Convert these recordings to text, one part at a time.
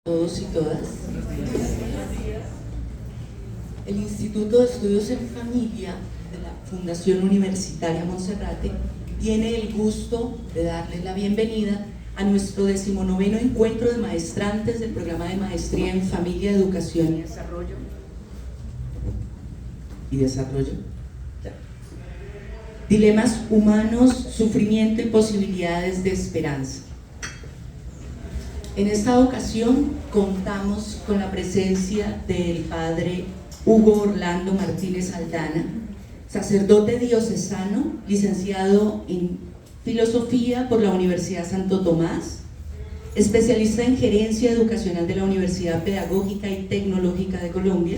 Todos y todas. El Instituto de Estudios en Familia de la Fundación Universitaria Monserrate tiene el gusto de darles la bienvenida a nuestro 19º encuentro de maestrantes del programa de maestría en Familia, Educación y Desarrollo. Dilemas humanos, sufrimiento y posibilidades de esperanza. En esta ocasión contamos con la presencia del padre Hugo Orlando Martínez Aldana, sacerdote diocesano, licenciado en Filosofía por la Universidad Santo Tomás, especialista en Gerencia Educacional de la Universidad Pedagógica y Tecnológica de Colombia,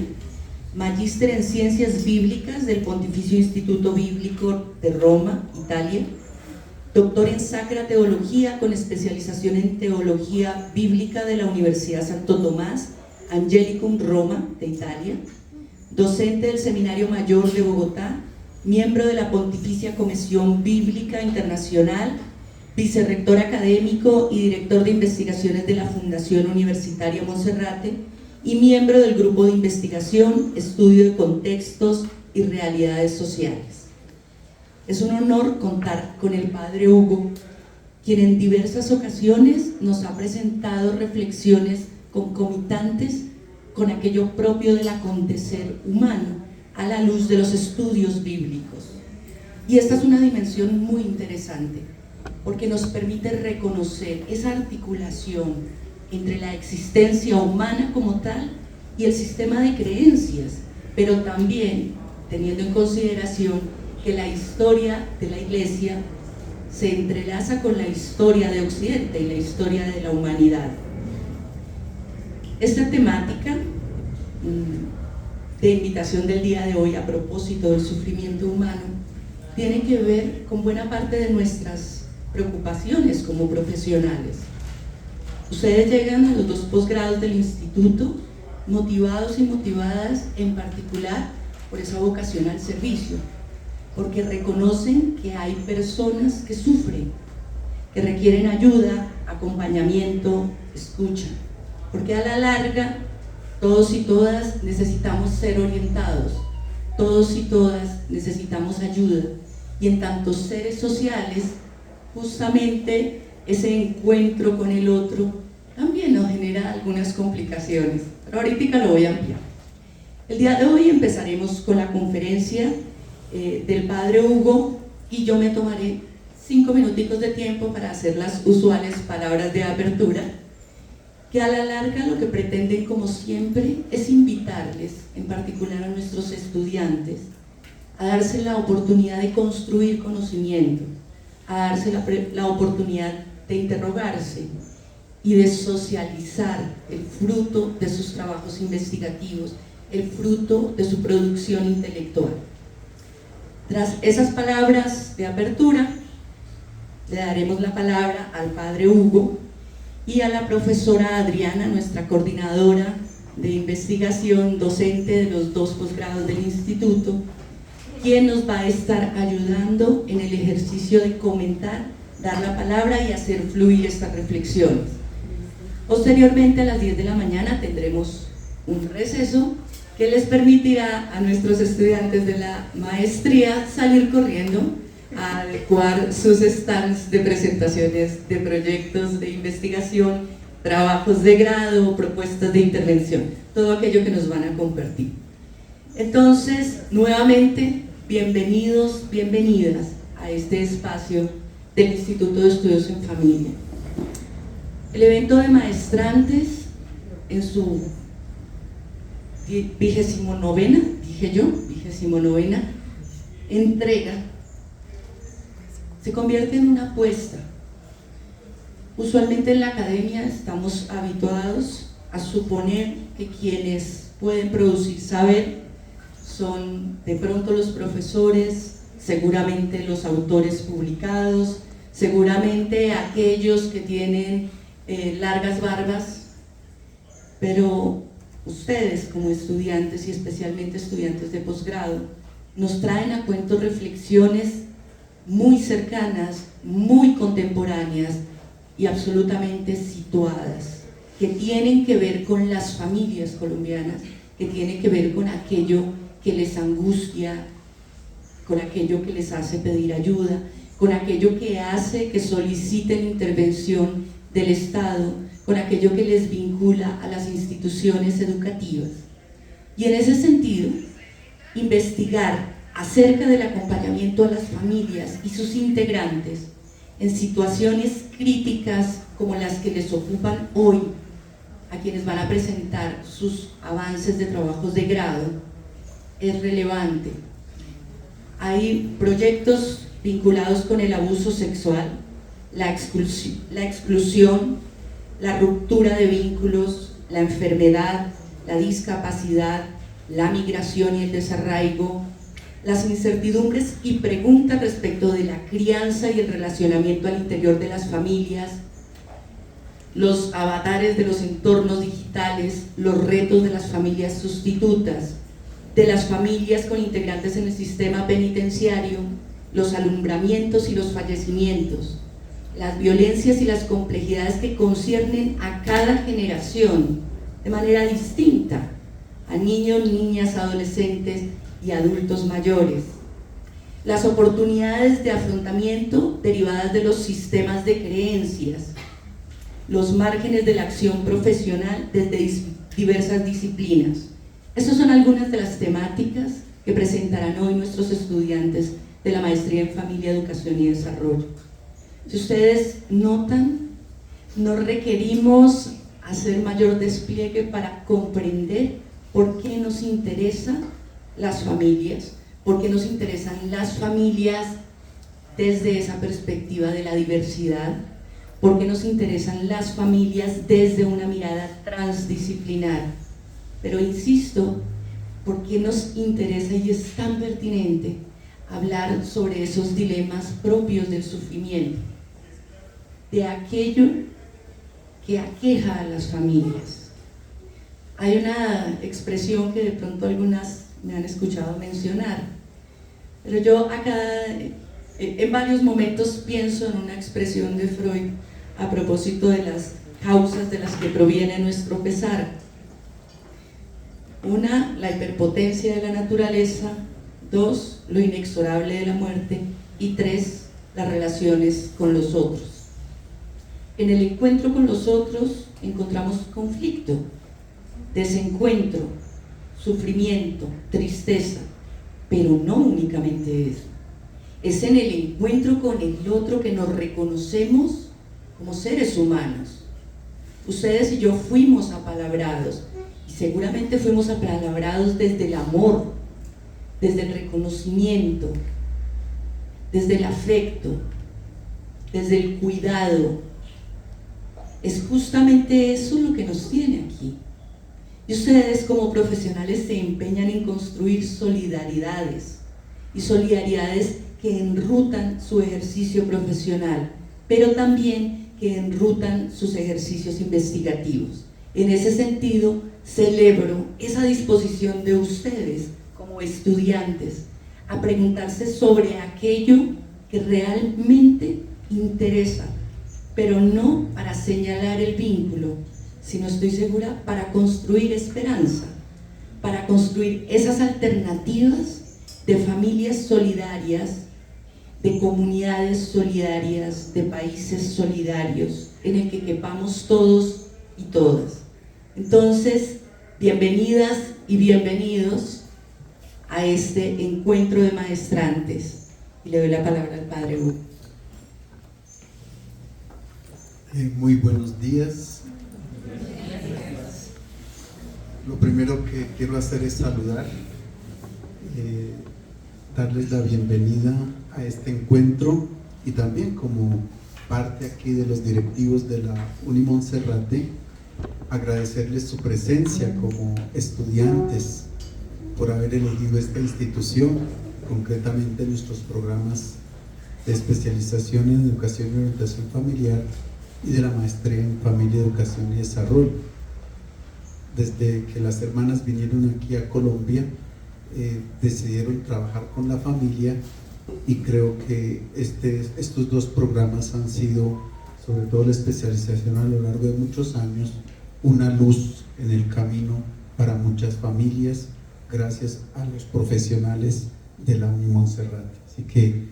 magíster en Ciencias Bíblicas del Pontificio Instituto Bíblico de Roma, Italia, doctor en Sacra Teología con especialización en Teología Bíblica de la Universidad Santo Tomás, Angelicum Roma, de Italia, docente del Seminario Mayor de Bogotá, miembro de la Pontificia Comisión Bíblica Internacional, vicerrector académico y director de investigaciones de la Fundación Universitaria Monserrate y miembro del Grupo de Investigación, Estudio de Contextos y Realidades Sociales. Es un honor contar con el padre Hugo, quien en diversas ocasiones nos ha presentado reflexiones concomitantes con aquello propio del acontecer humano a la luz de los estudios bíblicos. Y esta es una dimensión muy interesante, porque nos permite reconocer esa articulación entre la existencia humana como tal y el sistema de creencias, pero también teniendo en consideración que la historia de la Iglesia se entrelaza con la historia de Occidente y la historia de la humanidad. Esta temática de invitación del día de hoy a propósito del sufrimiento humano tiene que ver con buena parte de nuestras preocupaciones como profesionales. Ustedes llegan a los 2 posgrados del instituto motivados y motivadas en particular por esa vocación al servicio, porque reconocen que hay personas que sufren, que requieren ayuda, acompañamiento, escucha, porque a la larga todos y todas necesitamos ser orientados, todos y todas necesitamos ayuda, y en tantos seres sociales, justamente ese encuentro con el otro también nos genera algunas complicaciones, pero ahorita lo voy a ampliar. El día de hoy empezaremos con la conferencia del padre Hugo y yo me tomaré 5 minuticos de tiempo para hacer las usuales palabras de apertura, que a la larga lo que pretenden, como siempre, es invitarles, en particular a nuestros estudiantes, a darse la oportunidad de construir conocimiento, a darse la oportunidad de interrogarse y de socializar el fruto de sus trabajos investigativos, el fruto de su producción intelectual. Tras esas palabras de apertura, le daremos la palabra al padre Hugo y a la profesora Adriana, nuestra coordinadora de investigación, docente de los 2 posgrados del instituto, quien nos va a estar ayudando en el ejercicio de comentar, dar la palabra y hacer fluir estas reflexiones. Posteriormente, a las 10 de la mañana, tendremos un receso que les permitirá a nuestros estudiantes de la maestría salir corriendo a adecuar sus stands de presentaciones de proyectos de investigación, trabajos de grado, propuestas de intervención, todo aquello que nos van a compartir. Entonces, nuevamente, bienvenidos, bienvenidas a este espacio del Instituto de Estudios en Familia. El evento de maestrantes en su 29ª, dije yo, 29ª entrega, se convierte en una apuesta. Usualmente en la academia estamos habituados a suponer que quienes pueden producir saber son de pronto los profesores, seguramente los autores publicados, seguramente aquellos que tienen largas barbas, pero ustedes como estudiantes y especialmente estudiantes de posgrado nos traen a cuento reflexiones muy cercanas, muy contemporáneas y absolutamente situadas que tienen que ver con las familias colombianas, que tienen que ver con aquello que les angustia, con aquello que les hace pedir ayuda, con aquello que hace que soliciten intervención del Estado, con aquello que les vincula a las instituciones educativas. Y en ese sentido, investigar acerca del acompañamiento a las familias y sus integrantes en situaciones críticas como las que les ocupan hoy a quienes van a presentar sus avances de trabajos de grado, es relevante. Hay proyectos vinculados con el abuso sexual, la exclusión, la ruptura de vínculos, la enfermedad, la discapacidad, la migración y el desarraigo, las incertidumbres y preguntas respecto de la crianza y el relacionamiento al interior de las familias, los avatares de los entornos digitales, los retos de las familias sustitutas, de las familias con integrantes en el sistema penitenciario, los alumbramientos y los fallecimientos, las violencias y las complejidades que conciernen a cada generación de manera distinta, a niños, niñas, adolescentes y adultos mayores, las oportunidades de afrontamiento derivadas de los sistemas de creencias, los márgenes de la acción profesional desde diversas disciplinas. Estas son algunas de las temáticas que presentarán hoy nuestros estudiantes de la Maestría en Familia, Educación y Desarrollo. Si ustedes notan, no requerimos hacer mayor despliegue para comprender por qué nos interesan las familias, por qué nos interesan las familias desde esa perspectiva de la diversidad, por qué nos interesan las familias desde una mirada transdisciplinar. Pero insisto, ¿por qué nos interesa y es tan pertinente hablar sobre esos dilemas propios del sufrimiento, de aquello que aqueja a las familias? Hay una expresión que de pronto algunas me han escuchado mencionar, pero yo acá en varios momentos pienso en una expresión de Freud a propósito de las causas de las que proviene nuestro pesar. Una, la hiperpotencia de la naturaleza; dos, lo inexorable de la muerte; y tres, las relaciones con los otros. En el encuentro con los otros encontramos conflicto, desencuentro, sufrimiento, tristeza, pero no únicamente eso. Es en el encuentro con el otro que nos reconocemos como seres humanos. Ustedes y yo fuimos apalabrados, y seguramente fuimos apalabrados desde el amor, desde el reconocimiento, desde el afecto, desde el cuidado. Es justamente eso lo que nos tiene aquí. Y ustedes como profesionales se empeñan en construir solidaridades, y solidaridades que enrutan su ejercicio profesional, pero también que enrutan sus ejercicios investigativos. En ese sentido, celebro esa disposición de ustedes como estudiantes a preguntarse sobre aquello que realmente interesa, pero no para señalar el vínculo, sino, estoy segura, para construir esperanza, para construir esas alternativas de familias solidarias, de comunidades solidarias, de países solidarios, en el que quepamos todos y todas. Entonces, bienvenidas y bienvenidos a este encuentro de maestrantes. Y le doy la palabra al padre Hugo. Muy buenos días. Lo primero que quiero hacer es saludar, darles la bienvenida a este encuentro, y también como parte aquí de los directivos de la Unimonserrate, agradecerles su presencia como estudiantes por haber elegido esta institución, concretamente nuestros programas de especialización en educación y orientación familiar y de la maestría en familia, educación y desarrollo. Desde que las hermanas vinieron aquí a Colombia, decidieron trabajar con la familia, y creo que estos dos programas han sido, sobre todo la especialización, a lo largo de muchos años, una luz en el camino para muchas familias, gracias a los profesionales de la Unimonserrate. Así que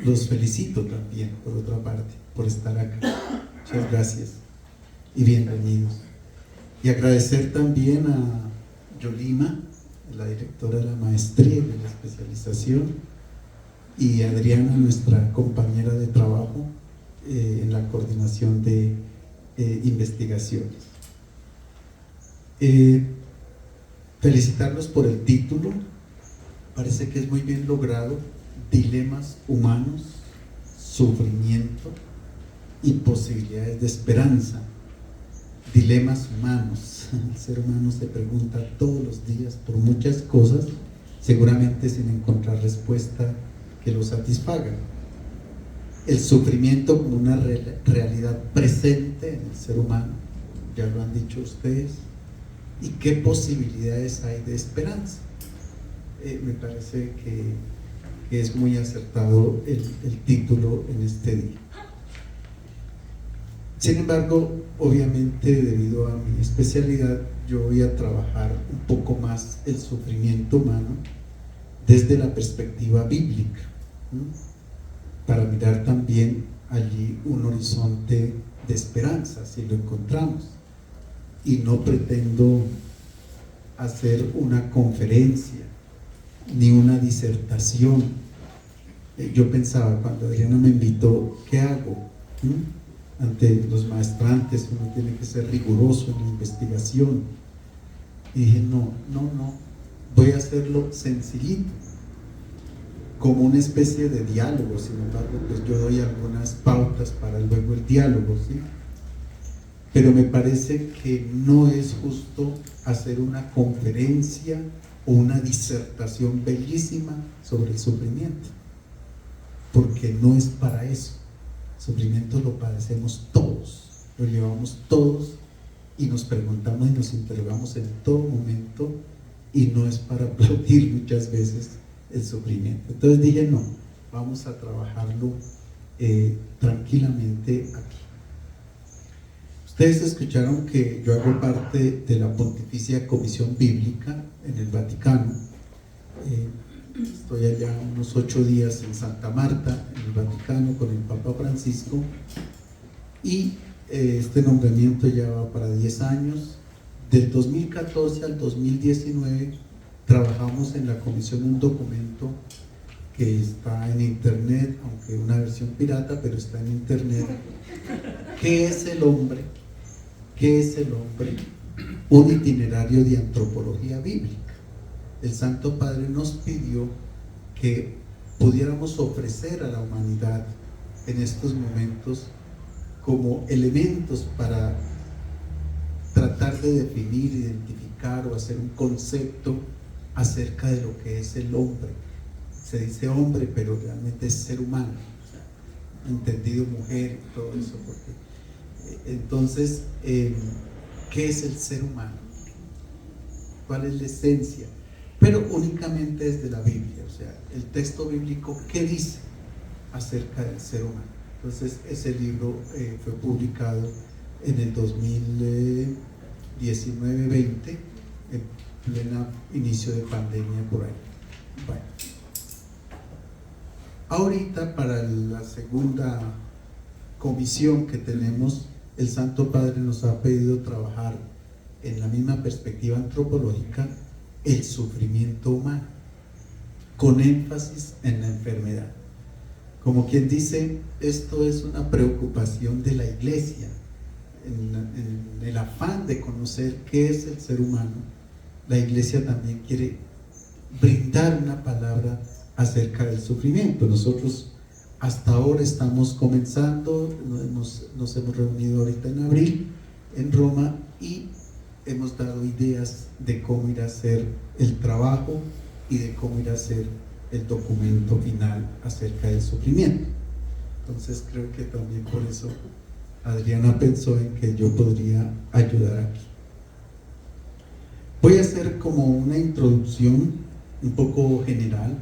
los felicito también, por otra parte, por estar acá. Muchas gracias y bienvenidos. Y agradecer también a Yolima, la directora de la maestría y de la especialización, y a Adriana, nuestra compañera de trabajo en la coordinación de investigaciones. Felicitarlos por el título, parece que es muy bien logrado: dilemas humanos, sufrimiento y posibilidades de esperanza. Dilemas humanos. El ser humano se pregunta todos los días por muchas cosas, seguramente sin encontrar respuesta que lo satisfaga. El sufrimiento como una realidad presente en el ser humano, ya lo han dicho ustedes, y qué posibilidades hay de esperanza. Me parece que es muy acertado el título en este día. Sin embargo, obviamente, debido a mi especialidad, yo voy a trabajar un poco más el sufrimiento humano desde la perspectiva bíblica, para mirar también allí un horizonte de esperanza, si lo encontramos. Y no pretendo hacer una conferencia ni una disertación. Yo pensaba, cuando Adriana me invitó, ¿qué hago? Ante los maestrantes uno tiene que ser riguroso en la investigación, y dije no, voy a hacerlo sencillito, como una especie de diálogo. Sin embargo, pues yo doy algunas pautas para luego el diálogo, ¿sí? Pero me parece que no es justo hacer una conferencia o una disertación bellísima sobre el sufrimiento, porque no es para eso. Sufrimiento lo padecemos todos, lo llevamos todos, y nos preguntamos y nos interrogamos en todo momento, y no es para aplaudir muchas veces el sufrimiento. Entonces dije no, vamos a trabajarlo tranquilamente aquí. Ustedes escucharon que yo hago parte de la Pontificia Comisión Bíblica en el Vaticano. Estoy allá unos 8 días en Santa Marta, en el Vaticano, con el Papa Francisco, y este nombramiento ya va para 10 años. Del 2014 al 2019 trabajamos en la comisión un documento que está en internet, aunque una versión pirata, pero está en internet. ¿Qué es el hombre? ¿Qué es el hombre? Un itinerario de antropología bíblica. El Santo Padre nos pidió que pudiéramos ofrecer a la humanidad en estos momentos como elementos para tratar de definir, identificar o hacer un concepto acerca de lo que es el hombre. Se dice hombre, pero realmente es ser humano, entendido mujer y todo eso, porque entonces, ¿qué es el ser humano? ¿Cuál es la esencia? Pero únicamente desde la Biblia, o sea, el texto bíblico, ¿qué dice acerca del ser humano? Entonces, ese libro fue publicado en el 2019-20, en pleno inicio de pandemia por ahí. Bueno, ahorita para la segunda comisión que tenemos, el Santo Padre nos ha pedido trabajar en la misma perspectiva antropológica el sufrimiento humano, con énfasis en la enfermedad. Como quien dice, esto es una preocupación de la Iglesia, en el afán de conocer qué es el ser humano. La Iglesia también quiere brindar una palabra acerca del sufrimiento. Nosotros hasta ahora estamos comenzando, nos hemos reunido ahorita en abril en Roma, y hemos dado ideas de cómo ir a hacer el trabajo y de cómo ir a hacer el documento final acerca del sufrimiento. Entonces creo que también por eso Adriana pensó en que yo podría ayudar aquí. Voy a hacer como una introducción un poco general,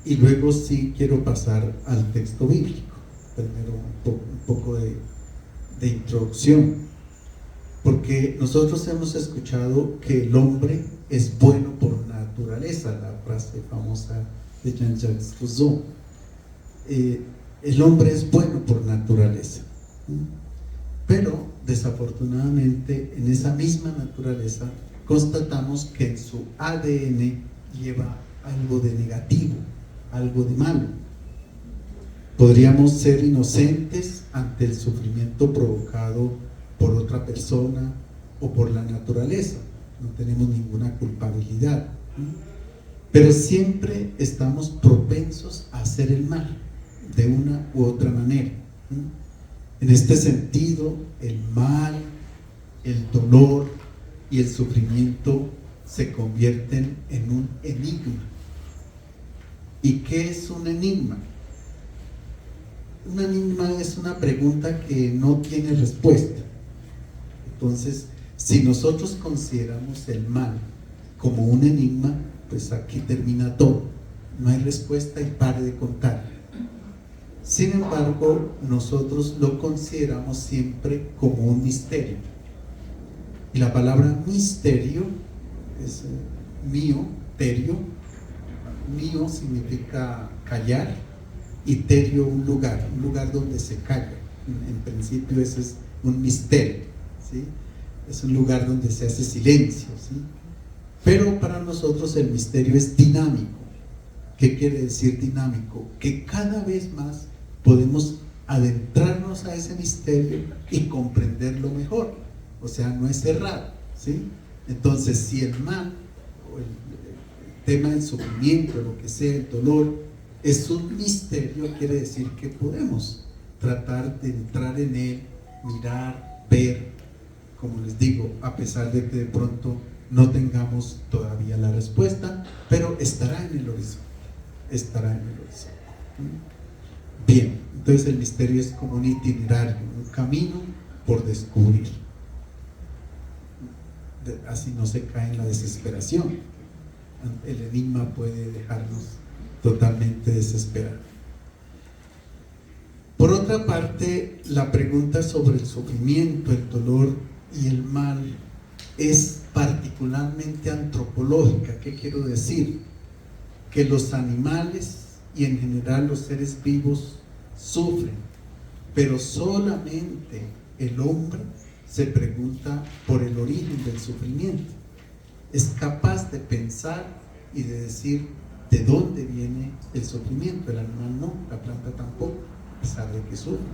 y luego sí quiero pasar al texto bíblico. Primero un poco de introducción, Porque nosotros hemos escuchado que el hombre es bueno por naturaleza, la frase famosa de Jean-Jacques Rousseau. El hombre es bueno por naturaleza, pero desafortunadamente en esa misma naturaleza constatamos que en su ADN lleva algo de negativo, algo de malo. Podríamos ser inocentes ante el sufrimiento provocado por otra persona o por la naturaleza, no tenemos ninguna culpabilidad, pero siempre estamos propensos a hacer el mal de una u otra manera. En este sentido, el mal, el dolor y el sufrimiento se convierten en un enigma. ¿Y qué es un enigma? Un enigma es una pregunta que no tiene respuesta. Entonces, si nosotros consideramos el mal como un enigma, pues aquí termina todo. No hay respuesta y pare de contar. Sin embargo, nosotros lo consideramos siempre como un misterio. Y la palabra misterio es mío, terio. Mío significa callar y terio un lugar donde se calla. En principio ese es un misterio, ¿sí? Es un lugar donde se hace silencio, ¿sí? Pero para nosotros el misterio es dinámico. ¿Qué quiere decir dinámico? Que cada vez más podemos adentrarnos a ese misterio y comprenderlo mejor. O sea, no es cerrado, ¿sí? Entonces, si el mal o el tema del sufrimiento, lo que sea, el dolor, es un misterio, quiere decir que podemos tratar de entrar en él, mirar, ver, como les digo, a pesar de que de pronto no tengamos todavía la respuesta, pero estará en el horizonte, estará en el horizonte. Bien, entonces el misterio es como un itinerario, un camino por descubrir. Así no se cae en la desesperación. El enigma puede dejarnos totalmente desesperados. Por otra parte, la pregunta sobre el sufrimiento, el dolor y el mal es particularmente antropológica. ¿Qué quiero decir? Que los animales y en general los seres vivos sufren, pero solamente el hombre se pregunta por el origen del sufrimiento. Es capaz de pensar y de decir de dónde viene el sufrimiento. El animal no, la planta tampoco, a pesar de que sufre.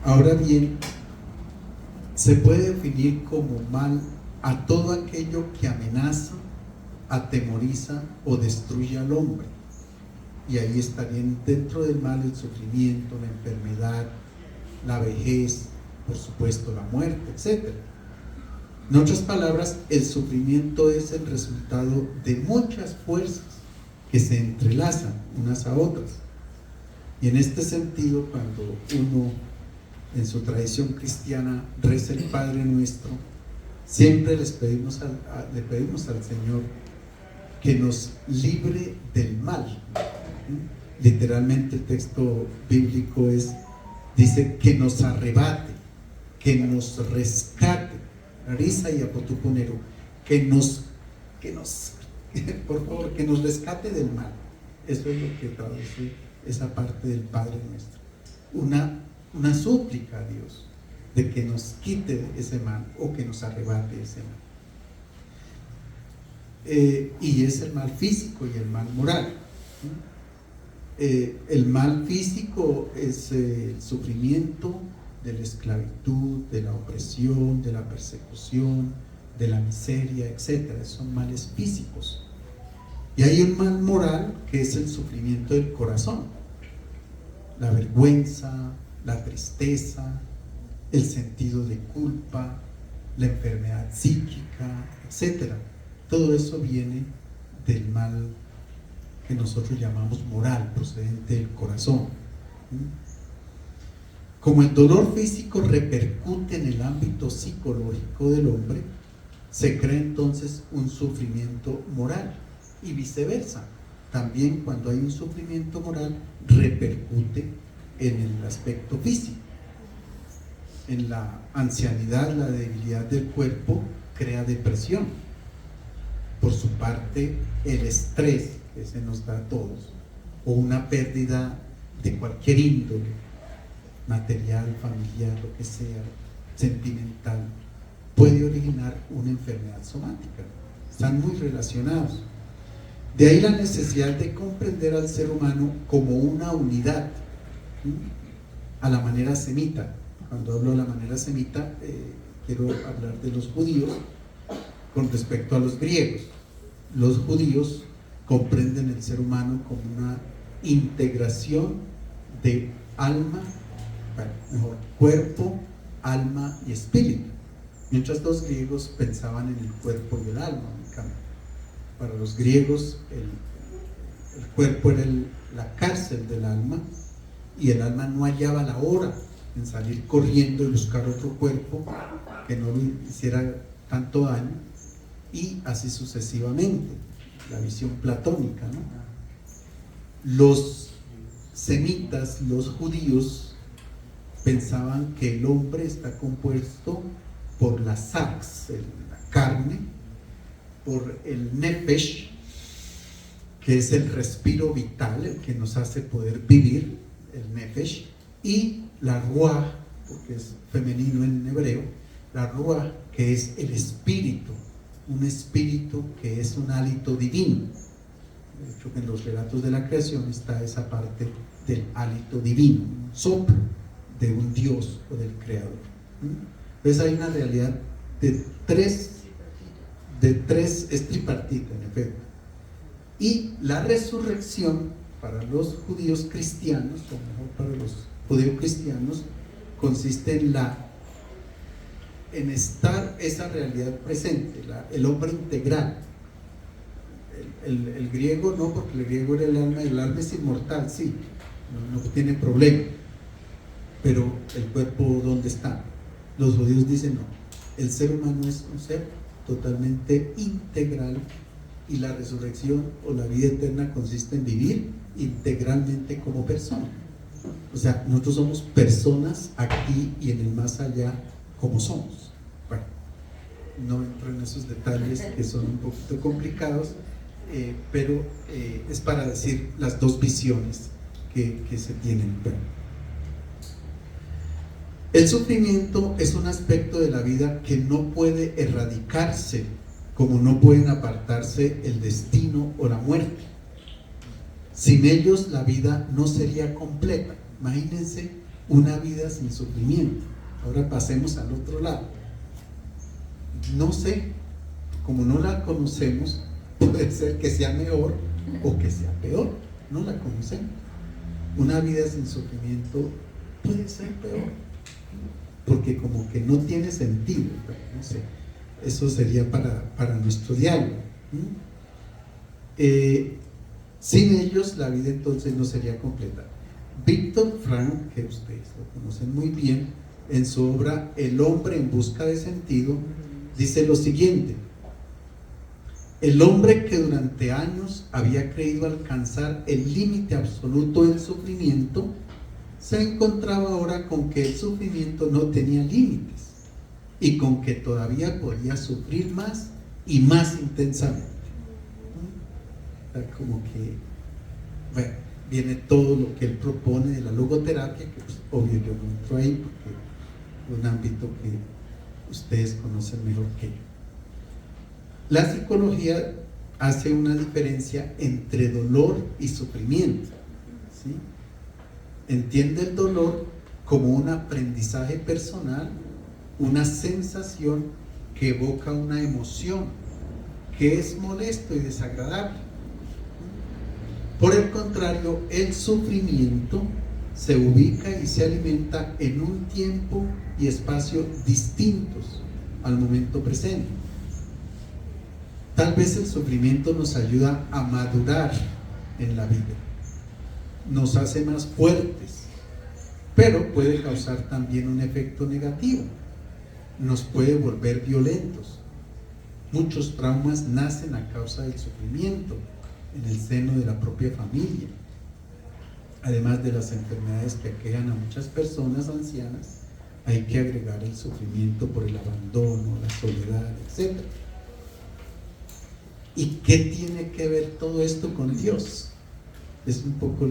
Ahora bien, se puede definir como mal a todo aquello que amenaza, atemoriza o destruye al hombre. Y ahí estarían dentro del mal el sufrimiento, la enfermedad, la vejez, por supuesto la muerte, etc. En otras palabras, el sufrimiento es el resultado de muchas fuerzas que se entrelazan unas a otras. Y en este sentido, cuando uno en su tradición cristiana reza el Padre Nuestro, siempre le pedimos al Señor que nos libre del mal. Literalmente el texto bíblico dice que nos arrebate, que nos rescate, risa y apotuponero, por favor, que nos rescate del mal. Eso es lo que traduce esa parte del Padre Nuestro. Una súplica a Dios de que nos quite ese mal o que nos arrebate ese mal. Y es el mal físico y el mal moral. El mal físico es el sufrimiento de la esclavitud, de la opresión, de la persecución, de la miseria, etc. Son males físicos. Y hay un mal moral que es el sufrimiento del corazón, la vergüenza, la tristeza, el sentido de culpa, la enfermedad psíquica, etc. Todo eso viene del mal que nosotros llamamos moral, procedente del corazón. Como el dolor físico repercute en el ámbito psicológico del hombre, se crea entonces un sufrimiento moral y viceversa. También cuando hay un sufrimiento moral repercute en el aspecto físico. en la ancianidad, la debilidad del cuerpo crea depresión. Por su parte, el estrés que se nos da a todos, o una pérdida de cualquier índole, material, familiar, lo que sea, sentimental, puede originar una enfermedad somática. Están muy relacionados. De ahí la necesidad de comprender al ser humano como una unidad, a la manera semita. Cuando hablo de la manera semita, quiero hablar de los judíos con respecto a los griegos. Los judíos comprenden el ser humano como una integración de alma, mejor, cuerpo, alma y espíritu, mientras los griegos pensaban en el cuerpo y el alma únicamente. Para los griegos el cuerpo era la cárcel del alma, y el alma no hallaba la hora en salir corriendo y buscar otro cuerpo que no le hiciera tanto daño, y así sucesivamente, la visión platónica, ¿no? Los semitas, los judíos, pensaban que el hombre está compuesto por la sarx, la carne, por el nefesh, que es el respiro vital, el que nos hace poder vivir, el nefesh, y la ruah, porque es femenino en hebreo, la ruah, que es el espíritu, un espíritu que es un hálito divino. De hecho, en los relatos de la creación está esa parte del hálito divino, un soplo de un Dios o del Creador. Entonces hay una realidad de tres, es tripartita en efecto. Y la resurrección para los judíos cristianos, o mejor para los judeocristianos, consiste en estar esa realidad presente, el hombre integral. El griego no, porque el griego era el alma es inmortal, sí, no tiene problema, pero el cuerpo, ¿dónde está? Los judíos dicen no, el ser humano es un ser totalmente integral, y la resurrección o la vida eterna consiste en vivir integralmente como persona. O sea, nosotros somos personas aquí y en el más allá como somos. Bueno, no entro en esos detalles que son un poquito complicados, pero es para decir las dos visiones que se tienen. Bueno, el sufrimiento es un aspecto de la vida que no puede erradicarse, como no pueden apartarse el destino o la muerte. Sin ellos la vida no sería completa. Imagínense una vida sin sufrimiento. Ahora pasemos al otro lado. No sé, como no la conocemos, puede ser que sea mejor o que sea peor. No la conocemos. Una vida sin sufrimiento puede ser peor, porque como que no tiene sentido. No sé, eso sería para nuestro diálogo. Sin ellos la vida entonces no sería completa. Viktor Frankl, que ustedes lo conocen muy bien, en su obra El hombre en busca de sentido, dice lo siguiente: el hombre que durante años había creído alcanzar el límite absoluto del sufrimiento, se encontraba ahora con que el sufrimiento no tenía límites y con que todavía podía sufrir más y más intensamente. Como que, bueno, viene todo lo que él propone de la logoterapia, que pues, obvio yo no entro ahí porque es un ámbito que ustedes conocen mejor que yo. La psicología hace una diferencia entre dolor y sufrimiento, ¿sí? Entiende el dolor como un aprendizaje personal, una sensación que evoca una emoción que es molesto y desagradable. Por el contrario, el sufrimiento se ubica y se alimenta en un tiempo y espacio distintos al momento presente. Tal vez el sufrimiento nos ayuda a madurar en la vida, nos hace más fuertes, pero puede causar también un efecto negativo, nos puede volver violentos. Muchos traumas nacen a causa del sufrimiento en el seno de la propia familia, además de las enfermedades que aquejan a muchas personas ancianas, hay que agregar el sufrimiento por el abandono, la soledad, etc. ¿Y qué tiene que ver todo esto con Dios? Es un poco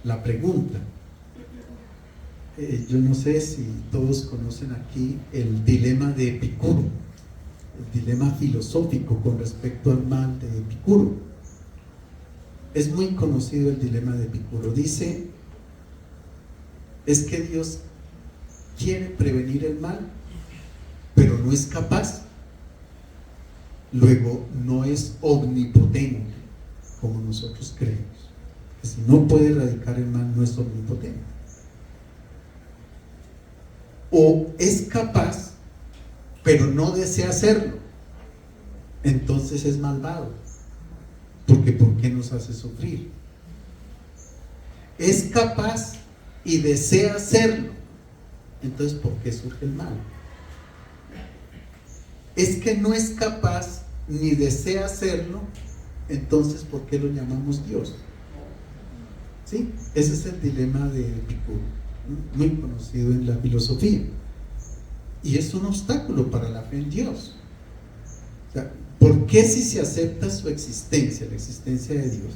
la pregunta. Yo no sé si todos conocen aquí el dilema de Epicuro, el dilema filosófico con respecto al mal de Epicuro. Es muy conocido el dilema de Epicuro. Dice, es que Dios quiere prevenir el mal, pero no es capaz. Luego, no es omnipotente, como nosotros creemos. Que si no puede erradicar el mal, no es omnipotente. O es capaz, pero no desea hacerlo. Entonces es malvado. Porque ¿por qué nos hace sufrir? Es capaz y desea hacerlo. Entonces, ¿por qué surge el mal? Es que no es capaz ni desea hacerlo. Entonces, ¿por qué lo llamamos Dios? ¿Sí? Ese es el dilema de Epicuro, muy conocido en la filosofía. Y es un obstáculo para la fe en Dios. O sea, ¿por qué si se acepta su existencia, la existencia de Dios,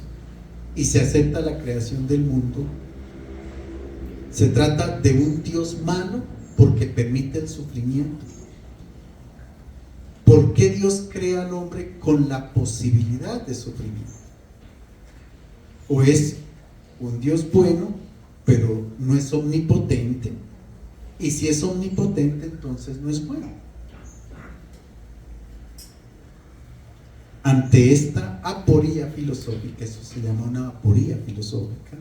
y se acepta la creación del mundo, se trata de un Dios malo porque permite el sufrimiento? ¿Por qué Dios crea al hombre con la posibilidad de sufrimiento? ¿O es un Dios bueno, pero no es omnipotente? Y si es omnipotente, entonces no es bueno. Ante esta aporía filosófica, eso se llama una aporía filosófica,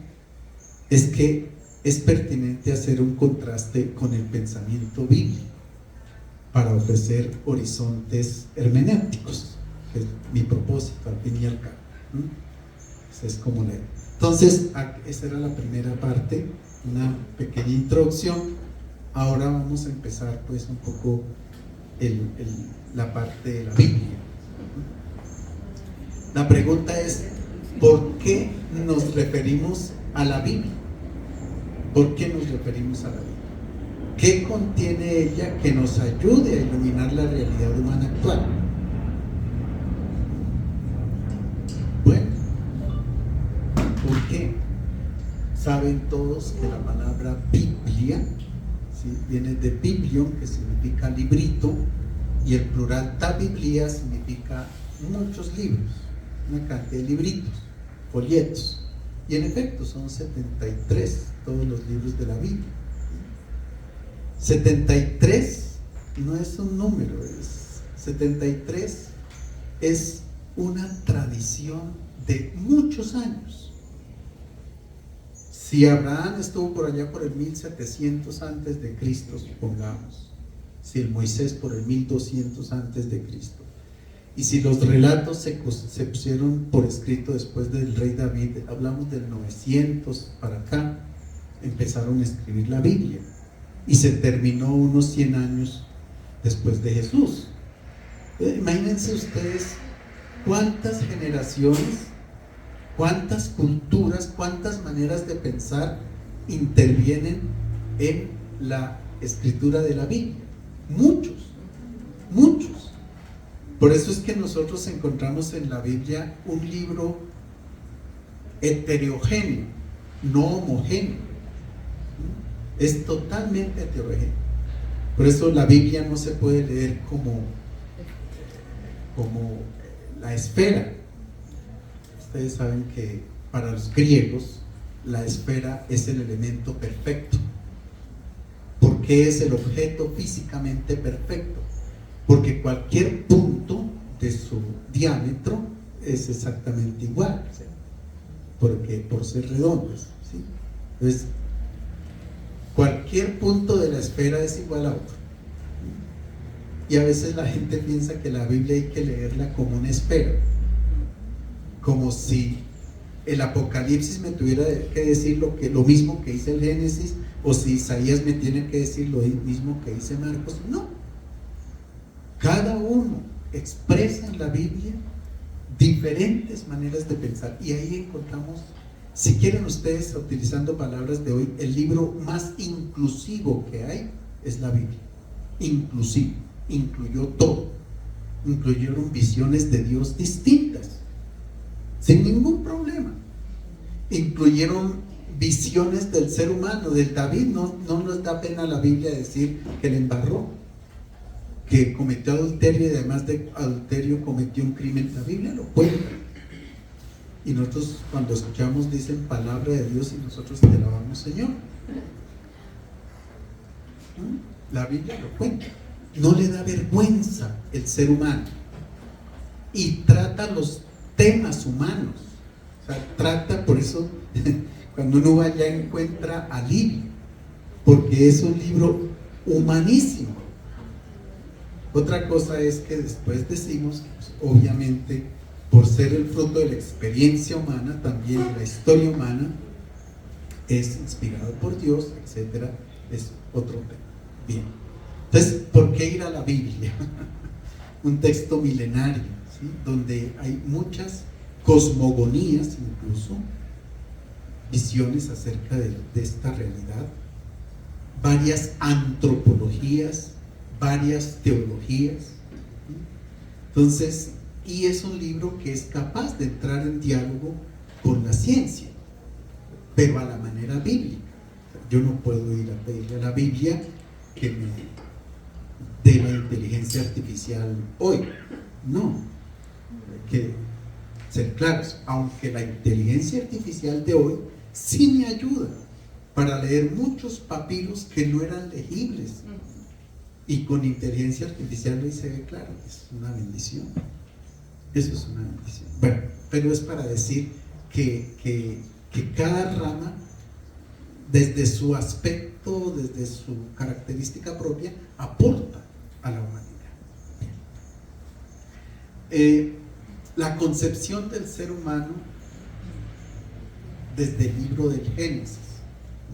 es que es pertinente hacer un contraste con el pensamiento bíblico para ofrecer horizontes hermenéuticos, que es mi propósito al fin y al cabo. Esa es como leer. Entonces, esa era la primera parte, una pequeña introducción. Ahora vamos a empezar pues un poco la parte de la Biblia. La pregunta es, ¿por qué nos referimos a la Biblia? ¿Por qué nos referimos a la Biblia? ¿Qué contiene ella que nos ayude a iluminar la realidad humana actual? Bueno, ¿por qué? Saben todos que la palabra Biblia, ¿sí?, viene de biblion, que significa librito, y el plural ta biblia significa muchos libros, una cantidad de libritos, folletos. Y en efecto son 73 todos los libros de la Biblia. 73 no es un número, 73 es una tradición de muchos años. Si Abraham estuvo por allá por el 1700 antes de Cristo, supongamos, si el Moisés por el 1200 antes de Cristo, y si los relatos se pusieron por escrito después del rey David, hablamos del 900 para acá, empezaron a escribir la Biblia, y se terminó unos 100 años después de Jesús. Imagínense ustedes cuántas generaciones, cuántas culturas, cuántas maneras de pensar intervienen en la escritura de la Biblia. Muchos. Por eso es que nosotros encontramos en la Biblia un libro heterogéneo, no homogéneo. Es totalmente heterogéneo. Por eso la Biblia no se puede leer como la esfera. Ustedes saben que para los griegos la esfera es el elemento perfecto. ¿Por qué es el objeto físicamente perfecto? Porque cualquier punto de su diámetro es exactamente igual, ¿sí?, porque por ser redondos, ¿sí? Entonces, cualquier punto de la esfera es igual a otro. Y a veces la gente piensa que la Biblia hay que leerla como una esfera, como si el Apocalipsis me tuviera que decir lo mismo que dice el Génesis, o si Isaías me tiene que decir lo mismo que dice Marcos. No, cada uno expresa en la Biblia diferentes maneras de pensar, y ahí encontramos, si quieren ustedes, utilizando palabras de hoy, el libro más inclusivo que hay es la Biblia. Inclusive, incluyó todo. Incluyeron visiones de Dios distintas, sin ningún problema. Incluyeron visiones del ser humano, del David. No nos da pena a la Biblia decir que le embarró, que cometió adulterio y además de adulterio cometió un crimen. La Biblia lo cuenta. Y nosotros cuando escuchamos dicen palabra de Dios y nosotros te alabamos, Señor. La Biblia lo cuenta. No le da vergüenza el ser humano y trata los temas humanos. O sea, trata, por eso cuando uno va allá encuentra alivio, porque es un libro humanísimo. Otra cosa es que después decimos, pues, obviamente, por ser el fruto de la experiencia humana, también la historia humana es inspirado por Dios, etcétera, es otro tema. Bien, entonces, ¿por qué ir a la Biblia? Un texto milenario, ¿sí? Donde hay muchas cosmogonías, incluso visiones acerca de esta realidad, varias antropologías, varias teologías, ¿sí? Entonces, y es un libro que es capaz de entrar en diálogo con la ciencia, pero a la manera bíblica. Yo no puedo ir a pedirle a la Biblia que me dé la inteligencia artificial hoy. No, hay que ser claros, aunque la inteligencia artificial de hoy sí me ayuda para leer muchos papiros que no eran legibles, y con inteligencia artificial ahí se ve claro, es una bendición. Eso es una bendición. Bueno, pero es para decir que cada rama, desde su aspecto, desde su característica propia, aporta a la humanidad. La concepción del ser humano desde el libro del Génesis,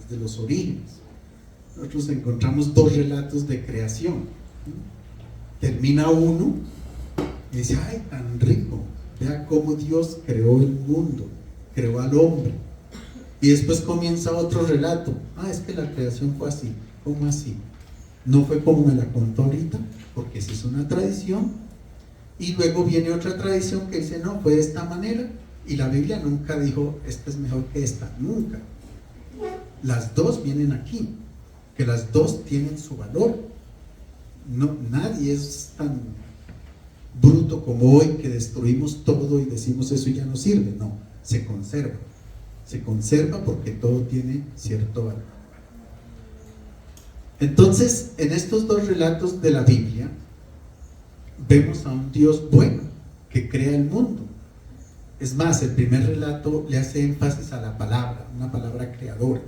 desde los orígenes. Nosotros encontramos dos relatos de creación. Termina uno y dice, ay, tan rico, vea cómo Dios creó el mundo, creó al hombre. Y después comienza otro relato, es que la creación fue así. ¿Cómo así? No fue como me la contó ahorita, porque esa es una tradición. Y luego viene otra tradición que dice, no, fue de esta manera. Y la Biblia nunca dijo, esta es mejor que esta, nunca. Las dos vienen aquí, que las dos tienen su valor. No, nadie es tan bruto como hoy que destruimos todo y decimos eso ya no sirve. No, se conserva porque todo tiene cierto valor. Entonces, en estos dos relatos de la Biblia vemos a un Dios bueno que crea el mundo. Es más, el primer relato le hace énfasis a la palabra, una palabra creadora,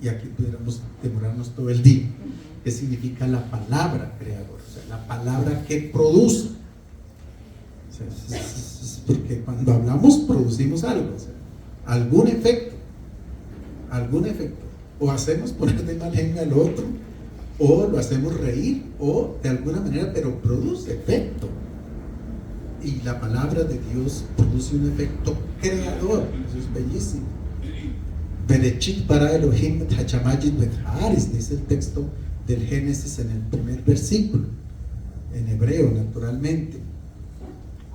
y aquí pudiéramos demorarnos todo el día. ¿Qué significa la palabra creadora? O sea, la palabra que produce. O sea, porque cuando hablamos producimos algo, o sea, algún efecto, o hacemos poner de mal genio al otro, o lo hacemos reír, o de alguna manera, pero produce efecto. Y la palabra de Dios produce un efecto creador. Eso es bellísimo. Berechit bara Elohim et hachamayit bet haaretz, dice el texto del Génesis en el primer versículo, en hebreo naturalmente.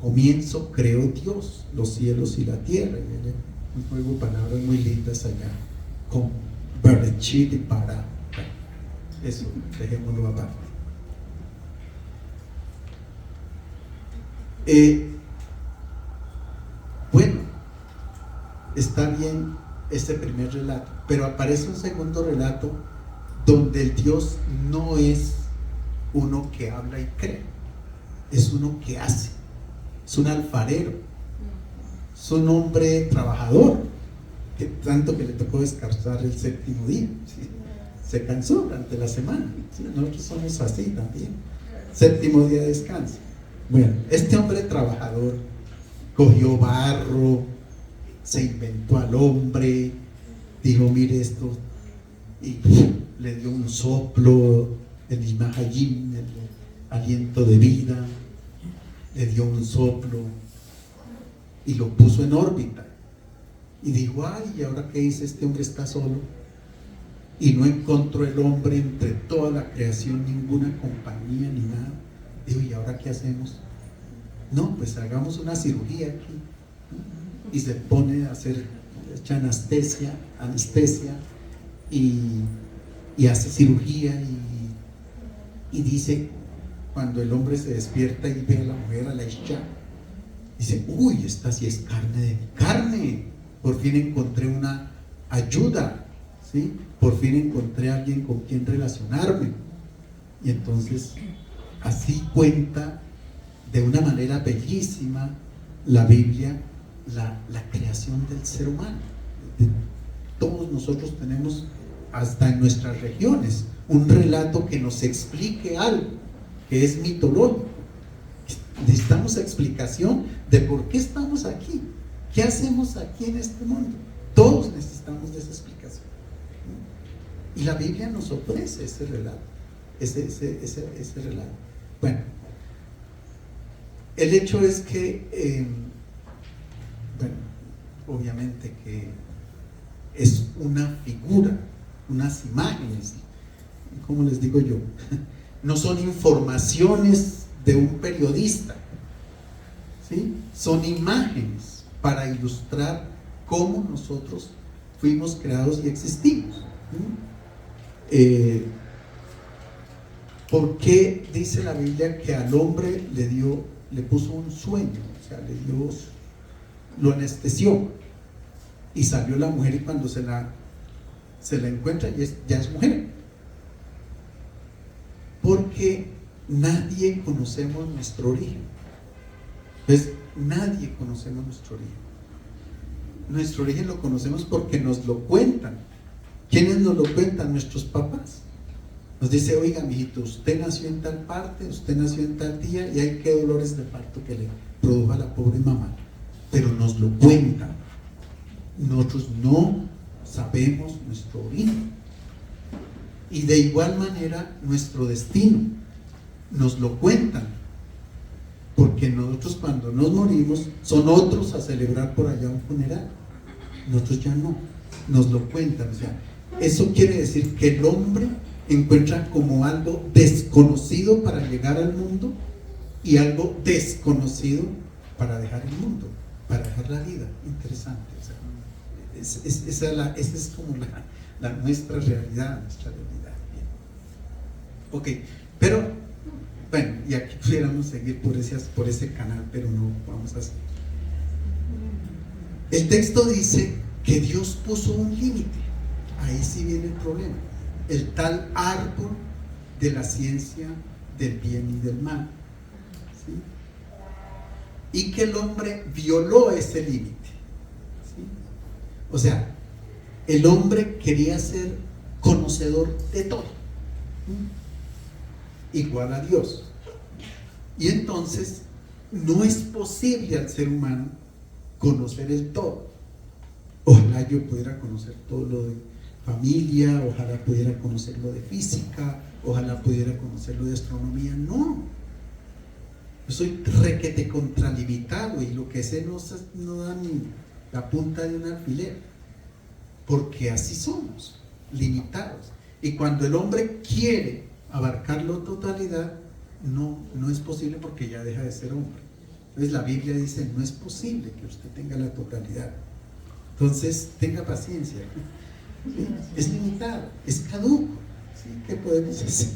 Comienzo creó Dios los cielos y la tierra. Y viene un juego de palabras muy lindas allá con Berechit y para. Eso, dejémoslo aparte. Bueno, está bien este primer relato, pero aparece un segundo relato donde el Dios no es uno que habla y cree, es uno que hace, es un alfarero, es un hombre trabajador, que tanto que le tocó descansar el séptimo día, ¿sí? Se cansó durante la semana, ¿sí? Nosotros somos así también, séptimo día de descanso. Bueno, este hombre trabajador cogió barro, se inventó al hombre, dijo, mire esto, y le dio un soplo, el Imahayim, el aliento de vida, le dio un soplo y lo puso en órbita. Y dijo, ay, ¿y ahora qué dice? Este hombre está solo. y no encontró el hombre entre toda la creación ninguna compañía ni nada. Digo, ¿y ahora qué hacemos? No, pues hagamos una cirugía aquí, ¿no? Y se pone a hacer, echa anestesia y hace cirugía y dice, cuando el hombre se despierta y ve a la mujer, a la isha, dice, uy, esta sí es carne de mi carne, por fin encontré una ayuda, ¿sí? Por fin encontré a alguien con quien relacionarme. Y entonces así cuenta de una manera bellísima la Biblia la creación del ser humano. Todos nosotros tenemos, hasta en nuestras regiones, un relato que nos explique algo que es mitológico. Necesitamos explicación de por qué estamos aquí, qué hacemos aquí en este mundo. Todos necesitamos de esa explicación, ¿no? Y la Biblia nos ofrece ese relato, ese relato. Bueno, el hecho es que, bueno, obviamente que es una figura, unas imágenes, ¿cómo les digo yo? No son informaciones de un periodista, ¿sí? Son imágenes para ilustrar cómo nosotros fuimos creados y existimos, ¿sí? ¿Por qué dice la Biblia que al hombre le puso un sueño? O sea, lo anestesió y salió la mujer, y cuando se la encuentra ya es mujer? Porque nadie conocemos nuestro origen. Pues nadie conocemos nuestro origen. Nuestro origen lo conocemos porque nos lo cuentan. ¿Quiénes nos lo cuentan? Nuestros papás. Nos dice, oiga, mijito, usted nació en tal parte, usted nació en tal día, y hay qué dolores de parto que le produjo a la pobre mamá. Pero nos lo cuentan. Nosotros no sabemos nuestro origen. Y de igual manera nuestro destino nos lo cuentan, porque nosotros cuando nos morimos son otros a celebrar por allá un funeral, nosotros ya no, nos lo cuentan. O sea, eso quiere decir que el hombre encuentra como algo desconocido para llegar al mundo y algo desconocido para dejar el mundo, para dejar la vida. Interesante. O sea, esa es como nuestra realidad, Ok, pero bueno, y aquí pudiéramos seguir por ese canal, pero no vamos a seguir. El texto dice que Dios puso un límite. Ahí sí viene el problema. El tal árbol de la ciencia del bien y del mal, ¿sí? Y que el hombre violó ese límite, ¿sí? O sea, el hombre quería ser conocedor de todo, ¿sí? Igual a Dios. Y entonces no es posible al ser humano conocer el todo. Ojalá yo pudiera conocer todo lo de familia, ojalá pudiera conocer lo de física, ojalá pudiera conocer lo de astronomía. No, yo soy requete contralimitado, y lo que sé no da ni la punta de un alfiler, porque así somos, limitados. Y cuando el hombre quiere abarcar la totalidad, no es posible, porque ya deja de ser hombre. Entonces la Biblia dice, no es posible que usted tenga la totalidad. Entonces tenga paciencia, ¿sí? Es limitado, es caduco, ¿sí? ¿Qué podemos hacer?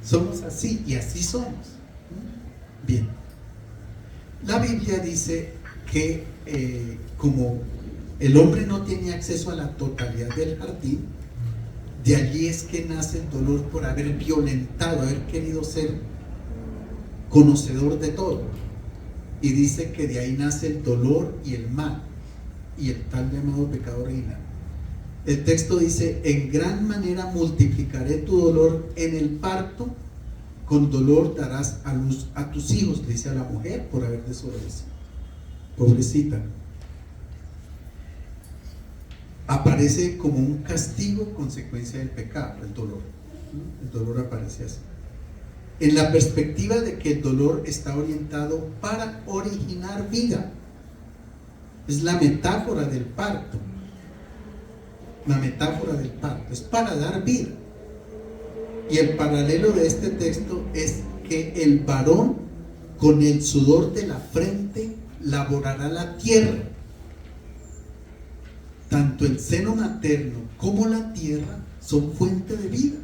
Somos así y así somos, ¿sí? Bien, la Biblia dice que como el hombre no tiene acceso a la totalidad del jardín, de allí es que nace el dolor por haber violentado, haber querido ser conocedor de todo. Y dice que de ahí nace el dolor y el mal, y el tal llamado pecado original. El texto dice, en gran manera multiplicaré tu dolor en el parto, con dolor darás a luz a tus hijos, le dice a la mujer por haber desobedecido. Pobrecita. Aparece como un castigo consecuencia del pecado, el dolor. El dolor aparece así. En la perspectiva de que el dolor está orientado para originar vida. Es la metáfora del parto. la metáfora del parto, es para dar vida. Y el paralelo de este texto es que el varón con el sudor de la frente laborará la tierra. Tanto el seno materno como la tierra son fuente de vida.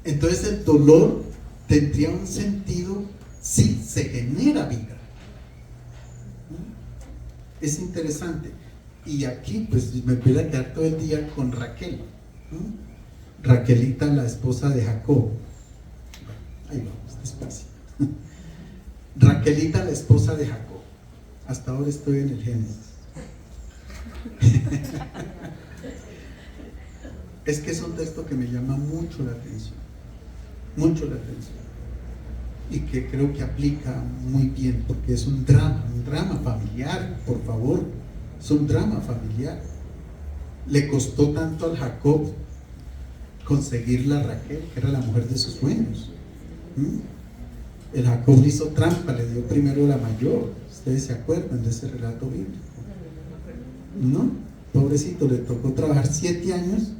Entonces el dolor tendría un sentido si se genera vida. Es interesante. Y aquí pues me voy a quedar todo el día con Raquel. Raquelita, la esposa de Jacob. Ahí vamos, despacio. Raquelita, la esposa de Jacob. Hasta ahora estoy en el Génesis. Es que es un texto que me llama mucho la atención, y que creo que aplica muy bien, porque es un drama familiar, por favor, es un drama familiar. Le costó tanto al Jacob conseguir la Raquel, que era la mujer de sus sueños. El Jacob le hizo trampa, le dio primero la mayor. Ustedes se acuerdan de ese relato bíblico, ¿no? Pobrecito, le tocó trabajar 7 años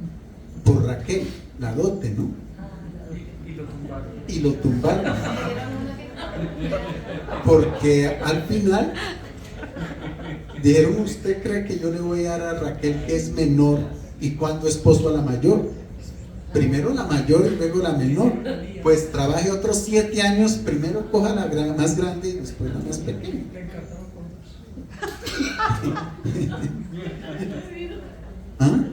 por Raquel, la dote, ¿no? Y lo tumbaron. Porque al final dijeron: ¿usted cree que yo le voy a dar a Raquel, que es menor, y cuando esposo a la mayor? Primero la mayor y luego la menor. Pues trabaje otros 7 años, primero coja la más grande y después la más pequeña. ¿Ah?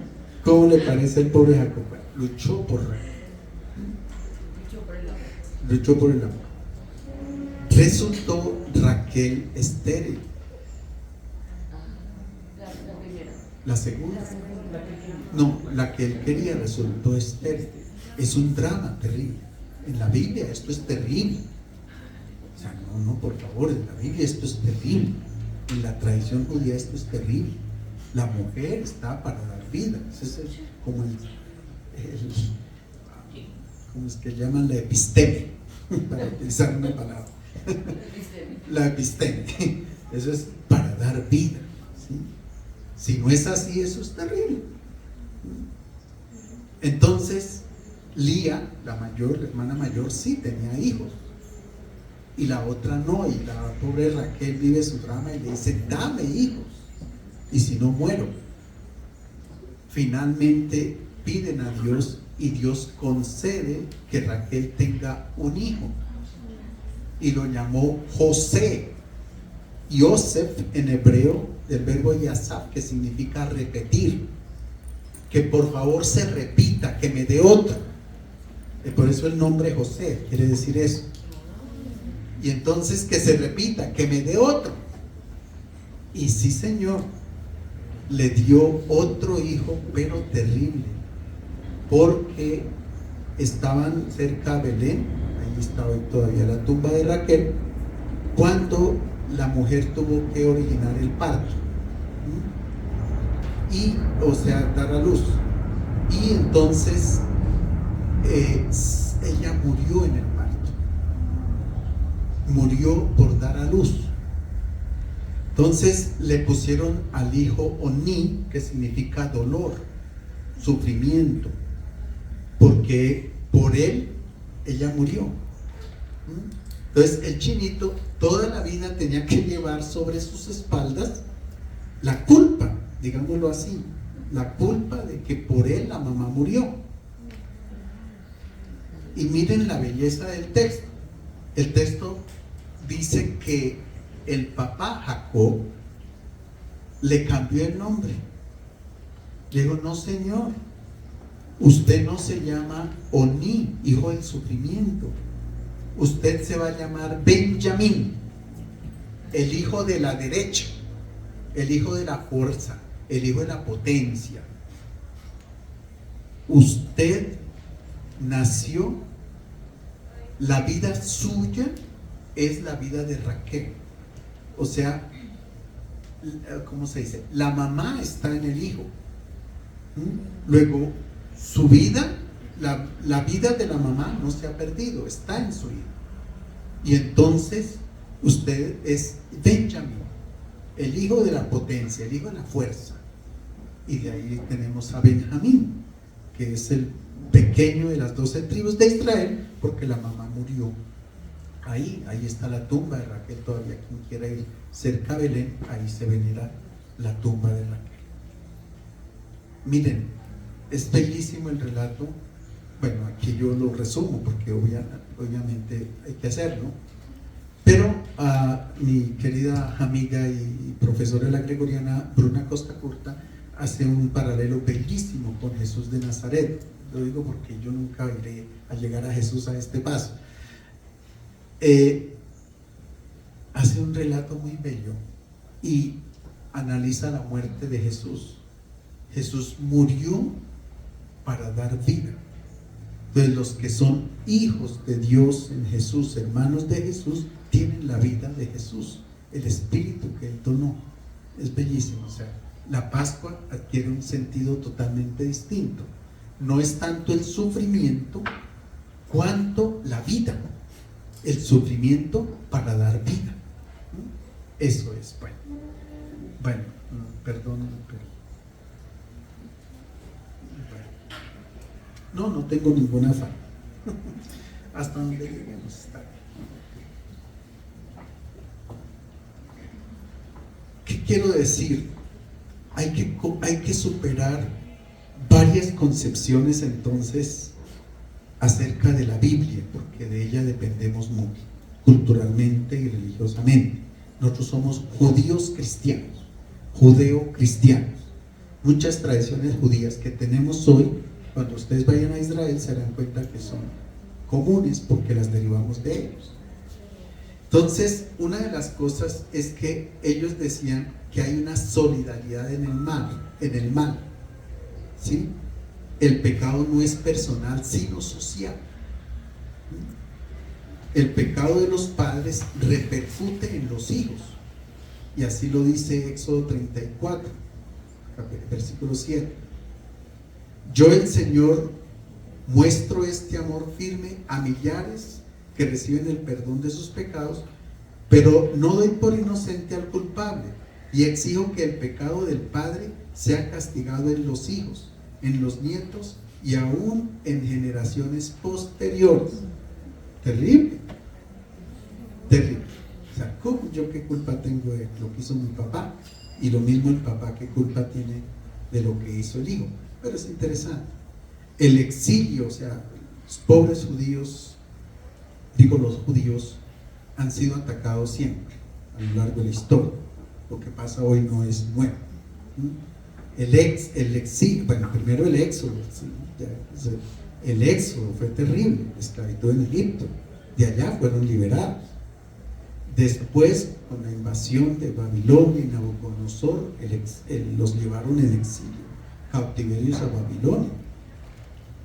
¿Cómo le parece el pobre Jacob? Luchó por el amor. Resultó Raquel estéril. La segunda. No, la que él quería resultó estéril. Es un drama terrible. En la Biblia esto es terrible. O sea, no, por favor, en la Biblia esto es terrible. En la tradición judía esto es terrible. La mujer está para dar vida. Eso es como ¿cómo es que llaman? La episteme, para utilizar una palabra. La episteme. Eso es para dar vida, ¿sí? Si no es así, eso es terrible. Entonces Lía, la mayor, la hermana mayor, sí tenía hijos, y la otra no. Y la pobre Raquel vive su drama y le dice: dame hijos, y si no muero. Finalmente piden a Dios, y Dios concede que Raquel tenga un hijo, y lo llamó José. Yosef en hebreo, del verbo yasaf, que significa repetir. Que por favor se repita, que me dé otro. Por eso el nombre José quiere decir eso. Y entonces que se repita, que me dé otro. Y sí, Señor, le dio otro hijo, pero terrible, porque estaban cerca de Belén, ahí está hoy todavía la tumba de Raquel, cuando la mujer tuvo que originar el parto, y, o sea, dar a luz. Y entonces ella murió en el parto, murió por dar a luz. Entonces le pusieron al hijo Oni, que significa dolor, sufrimiento, porque por él ella murió. Entonces el chinito toda la vida tenía que llevar sobre sus espaldas la culpa, digámoslo así, la culpa de que por él la mamá murió. Y miren la belleza del texto. El texto dice que el papá Jacob le cambió el nombre. Le dijo: no, señor, usted no se llama Oni, hijo del sufrimiento. Usted se va a llamar Benjamín, el hijo de la derecha, el hijo de la fuerza, el hijo de la potencia. Usted nació, la vida suya es la vida de Raquel. O sea, ¿cómo se dice? La mamá está en el hijo. Luego, su vida, la vida de la mamá no se ha perdido, está en su hijo. Y entonces, usted es Benjamín, el hijo de la potencia, el hijo de la fuerza. y de ahí tenemos a Benjamín, que es el pequeño de las 12 tribus de Israel, porque la mamá murió ahí está la tumba de Raquel. Todavía quien quiera ir cerca de Belén, ahí se venera la tumba de Raquel. Miren, es bellísimo el relato. Bueno, aquí yo lo resumo porque obviamente hay que hacerlo, pero mi querida amiga y profesora de la Gregoriana, Bruna Costa Curta, hace un paralelo bellísimo con Jesús de Nazaret. Lo digo porque yo nunca iré a llegar a Jesús a este paso. Hace un relato muy bello y analiza la muerte de Jesús. Jesús murió para dar vida. Entonces los que son hijos de Dios en Jesús, hermanos de Jesús, tienen la vida de Jesús, el espíritu que Él donó. Es bellísimo. O sea, la Pascua adquiere un sentido totalmente distinto. No es tanto el sufrimiento cuanto la vida. El sufrimiento para dar vida. Eso es. Bueno, perdón, pero no tengo ningún afán. Hasta donde lleguemos está bien. ¿Qué quiero decir? Hay que superar varias concepciones entonces acerca de la Biblia, porque de ella dependemos mucho, culturalmente y religiosamente. Nosotros somos judíos cristianos, judeo-cristianos. Muchas tradiciones judías que tenemos hoy, cuando ustedes vayan a Israel se darán cuenta que son comunes porque las derivamos de ellos. Entonces, una de las cosas es que ellos decían que hay una solidaridad en el mal, ¿sí? El pecado no es personal, sino social. El pecado de los padres repercute en los hijos. Y así lo dice Éxodo 34, versículo 7. Yo, el Señor, muestro este amor firme a millares que reciben el perdón de sus pecados, pero no doy por inocente al culpable, y exijo que el pecado del padre sea castigado en los hijos, en los nietos y aún en generaciones posteriores. Terrible, terrible. O sea, ¿cómo yo qué culpa tengo de lo que hizo mi papá? Y lo mismo el papá, ¿qué culpa tiene de lo que hizo el hijo? Pero es interesante. El exilio, o sea, los pobres judíos, los judíos han sido atacados siempre a lo largo de la historia. Lo que pasa hoy no es nuevo. El exilio, bueno, primero el éxodo, ¿sí? El éxodo fue terrible, esclavitud en Egipto, de allá fueron liberados. Después, con la invasión de Babilonia y Nabucodonosor, los llevaron en exilio, cautiverios a Babilonia,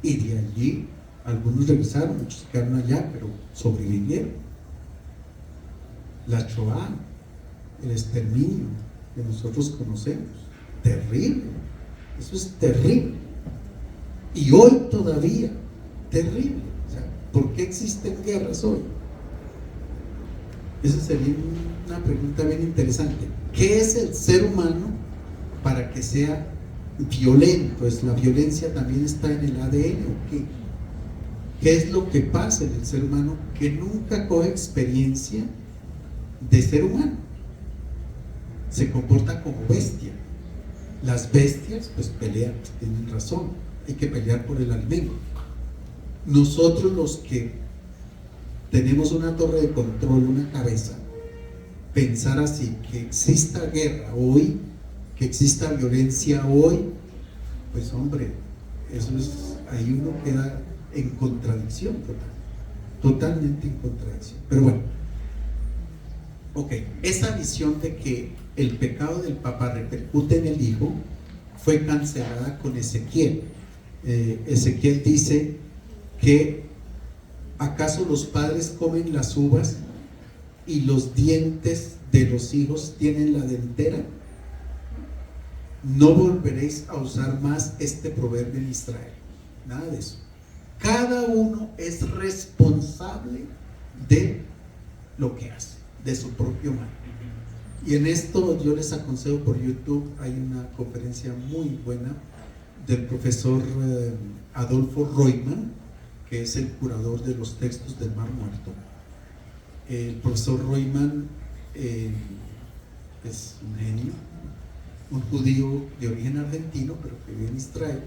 y de allí algunos regresaron, muchos quedaron allá, pero sobrevivieron. La Shoah, el exterminio que nosotros conocemos, terrible, eso es terrible, y hoy todavía terrible. O sea, ¿por qué existen guerras hoy? Esa sería una pregunta bien interesante. ¿Qué es el ser humano para que sea violento? ¿Es la violencia también está en el ADN o qué? ¿Qué es lo que pasa en el ser humano que nunca coge experiencia de ser humano? Se comporta como bestia. Las bestias pues pelean, tienen razón, hay que pelear por el alimento. Nosotros los que tenemos una torre de control, una cabeza, pensar así, que exista guerra hoy, que exista violencia hoy, pues hombre, eso es, ahí uno queda en contradicción totalmente en contradicción. Pero bueno, ok, esa visión de que el pecado del papá repercute en el hijo fue cancelada con Ezequiel. Ezequiel dice que ¿acaso los padres comen las uvas y los dientes de los hijos tienen la dentera? No volveréis a usar más este proverbio en Israel. Nada de eso. Cada uno es responsable de lo que hace, de su propio mal. Y en esto yo les aconsejo por YouTube, hay una conferencia muy buena del profesor Adolfo Royman, que es el curador de los textos del Mar Muerto. El profesor Royman es un genio, un judío de origen argentino, pero que vive en Israel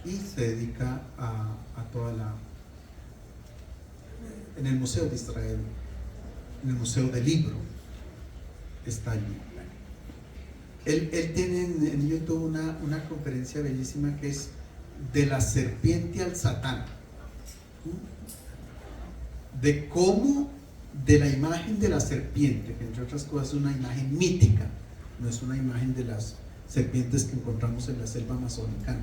y se dedica a toda en el Museo de Israel, en el Museo del Libro, está allí. Él tiene en YouTube una conferencia bellísima que es de la serpiente al Satán, de cómo de la imagen de la serpiente, que entre otras cosas es una imagen mítica, no es una imagen de las serpientes que encontramos en la selva amazónica,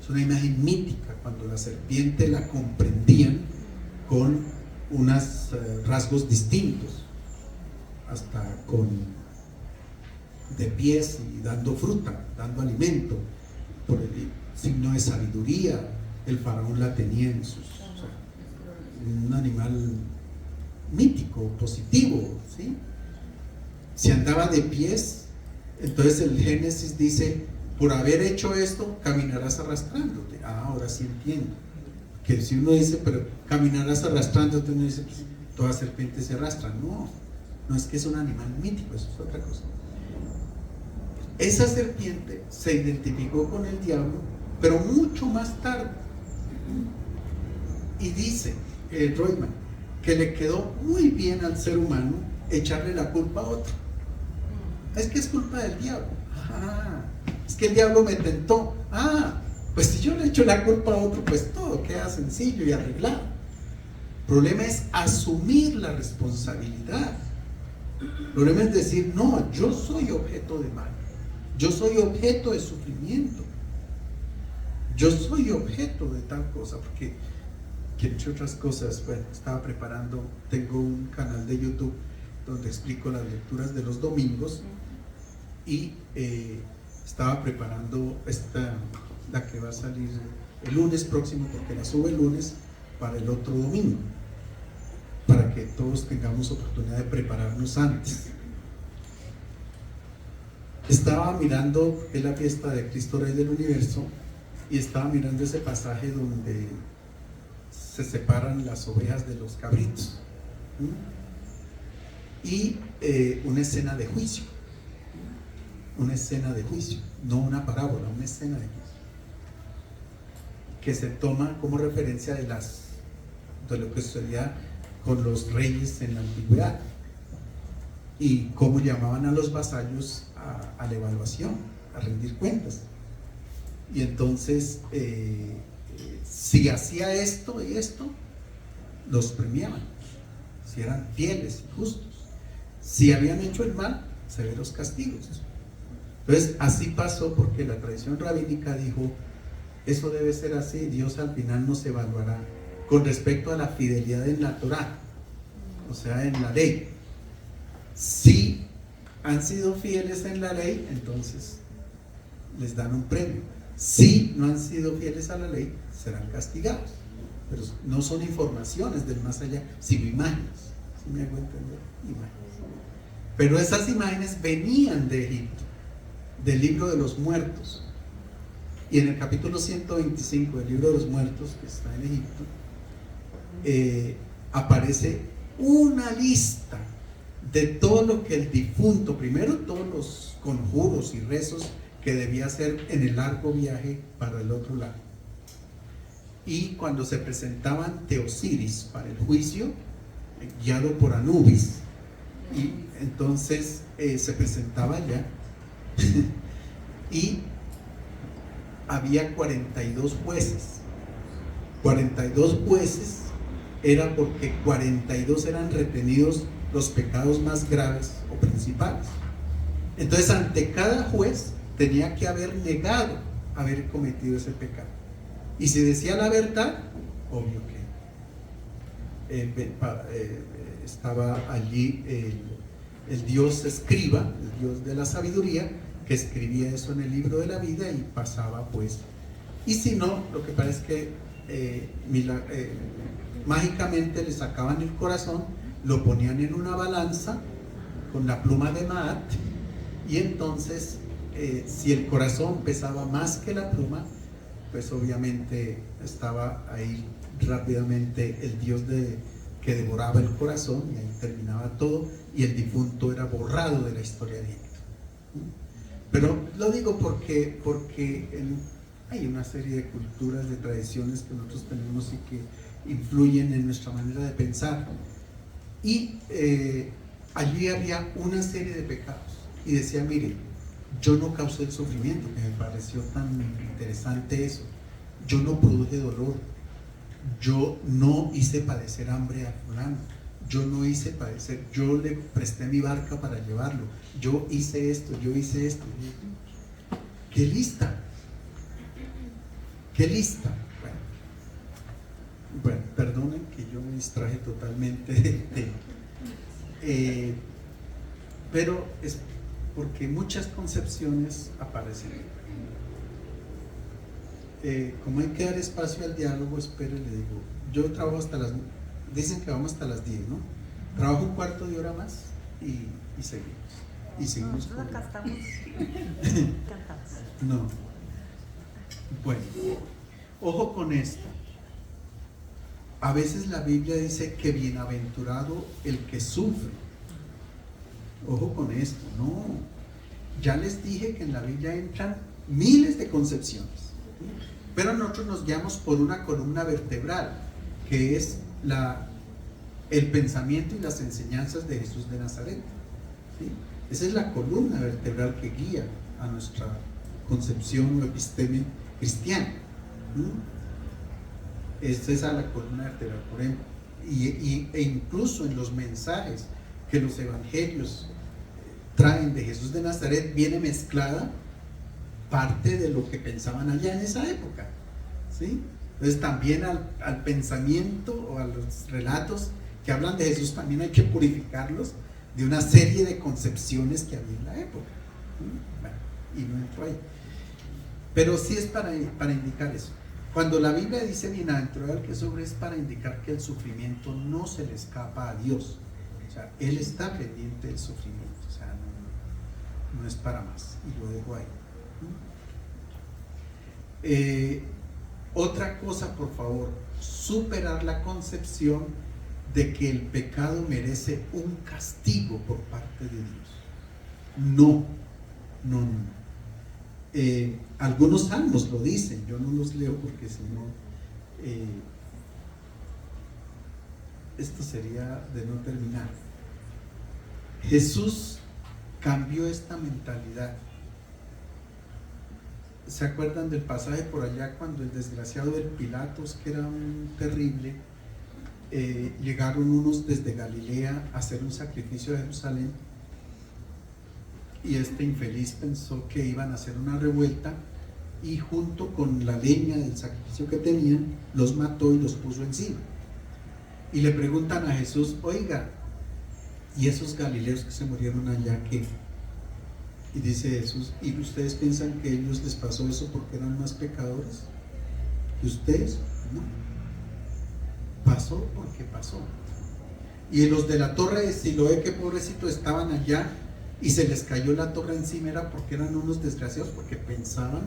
es una imagen mítica, cuando la serpiente la comprendían con unos rasgos distintos, hasta de pies y dando fruta, dando alimento, por el signo de sabiduría. El faraón la tenía en un animal mítico, positivo, ¿sí? Si andaba de pies, entonces el Génesis dice: por haber hecho esto, caminarás arrastrándote. Ahora sí entiendo. Que si uno dice, pero caminarás arrastrándote, uno dice, pues, toda serpiente se arrastra. No es que es un animal mítico, eso es otra cosa. Esa serpiente se identificó con el diablo, pero mucho más tarde. Y dice Royman que le quedó muy bien al ser humano echarle la culpa a otro. Es que es culpa del diablo. Es que el diablo me tentó. Pues si yo le echo la culpa a otro, pues todo queda sencillo y arreglado. El problema es asumir la responsabilidad. El problema es decir: no, yo soy objeto de mal, yo soy objeto de sufrimiento, yo soy objeto de tal cosa. Porque, que entre otras cosas, bueno, estaba preparando, tengo un canal de YouTube donde explico las lecturas de los domingos, y estaba preparando la que va a salir el lunes próximo, porque la sube el lunes, para el otro domingo, para que todos tengamos oportunidad de prepararnos antes. Estaba mirando, es la fiesta de Cristo Rey del Universo, y estaba mirando ese pasaje donde se separan las ovejas de los cabritos, y una escena de juicio, no una parábola, una escena de juicio, que se toma como referencia de lo que sucedía con los reyes en la antigüedad, y cómo llamaban a los vasallos a la evaluación, a rendir cuentas. Y entonces si hacía esto y esto, los premiaban, si eran fieles y justos. Si habían hecho el mal, severos castigos. Entonces así pasó, porque la tradición rabínica dijo: eso debe ser así. Dios al final nos evaluará con respecto a la fidelidad en la Torá, o sea, en la ley. Si han sido fieles en la ley, entonces les dan un premio. Si no han sido fieles a la ley, serán castigados. Pero no son informaciones del más allá, sino imágenes. ¿Sí me hago entender? Imágenes. Pero esas imágenes venían de Egipto, del libro de los muertos. Y en el capítulo 125 del libro de los muertos, que está en Egipto, aparece una lista de todo lo que el difunto, primero todos los conjuros y rezos que debía hacer en el largo viaje para el otro lado. Y cuando se presentaban ante Osiris para el juicio, guiado por Anubis, y entonces se presentaba allá y había 42 jueces. 42 jueces era porque 42 eran retenidos los pecados más graves o principales. Entonces, ante cada juez tenía que haber negado haber cometido ese pecado. Y si decía la verdad, obvio que estaba allí el Dios escriba, el Dios de la sabiduría, que escribía eso en el libro de la vida y pasaba pues. Y si no, lo que pasa es que mágicamente le sacaban el corazón, lo ponían en una balanza con la pluma de Maat, y entonces si el corazón pesaba más que la pluma, pues obviamente estaba ahí rápidamente el Dios que devoraba el corazón, y ahí terminaba todo, y el difunto era borrado de la historia de Egipto. Pero lo digo porque hay una serie de culturas, de tradiciones que nosotros tenemos y que influyen en nuestra manera de pensar, y allí había una serie de pecados, y decía, mire, yo no causé el sufrimiento, que me pareció tan interesante eso. Yo no produje dolor, yo no hice padecer hambre a fulano, yo no hice padecer, yo le presté mi barca para llevarlo, yo hice esto, yo hice esto. ¡Qué lista! ¡Qué lista! Bueno, perdonen que yo me distraje totalmente del tema, pero es porque muchas concepciones aparecen. Como hay que dar espacio al diálogo, espere, le digo, yo trabajo hasta dicen que vamos hasta las 10, ¿no? Trabajo un cuarto de hora más y seguimos No, acá estamos encantados. No. Bueno, ojo con esto. A veces la Biblia dice que bienaventurado el que sufre. Ojo con esto, no. Ya les dije que en la Biblia entran miles de concepciones, pero nosotros nos guiamos por una columna vertebral, que es el pensamiento y las enseñanzas de Jesús de Nazaret, ¿sí? Esa es la columna vertebral que guía a nuestra concepción o episteme cristiana. Esta es la columna vertebral, por ejemplo, e incluso en los mensajes que los evangelios traen de Jesús de Nazaret viene mezclada parte de lo que pensaban allá en esa época, ¿sí? Entonces también al pensamiento o a los relatos que hablan de Jesús también hay que purificarlos de una serie de concepciones que había en la época. Bueno, y no entro ahí, pero sí es para indicar eso. Cuando la Biblia dice bienaventurado el que sufre, es para indicar que el sufrimiento no se le escapa a Dios. O sea, Él está pendiente del sufrimiento, o sea, no es para más, y lo dejo ahí. Otra cosa, por favor, superar la concepción de que el pecado merece un castigo por parte de Dios. No. Algunos salmos lo dicen, yo no los leo porque si no, esto sería de no terminar. Jesús cambió esta mentalidad. ¿Se acuerdan del pasaje por allá cuando el desgraciado del Pilatos, que era un terrible, llegaron unos desde Galilea a hacer un sacrificio a Jerusalén, y este infeliz pensó que iban a hacer una revuelta y junto con la leña del sacrificio que tenían los mató y los puso encima, y le preguntan a Jesús, oiga, ¿y esos galileos que se murieron allá qué? Y dice Jesús, ¿y ustedes piensan que a ellos les pasó eso porque eran más pecadores que ustedes? No, pasó porque pasó. Y los de la torre de Siloé, que pobrecito, estaban allá y se les cayó la torre encima, era porque eran unos desgraciados, porque pensaban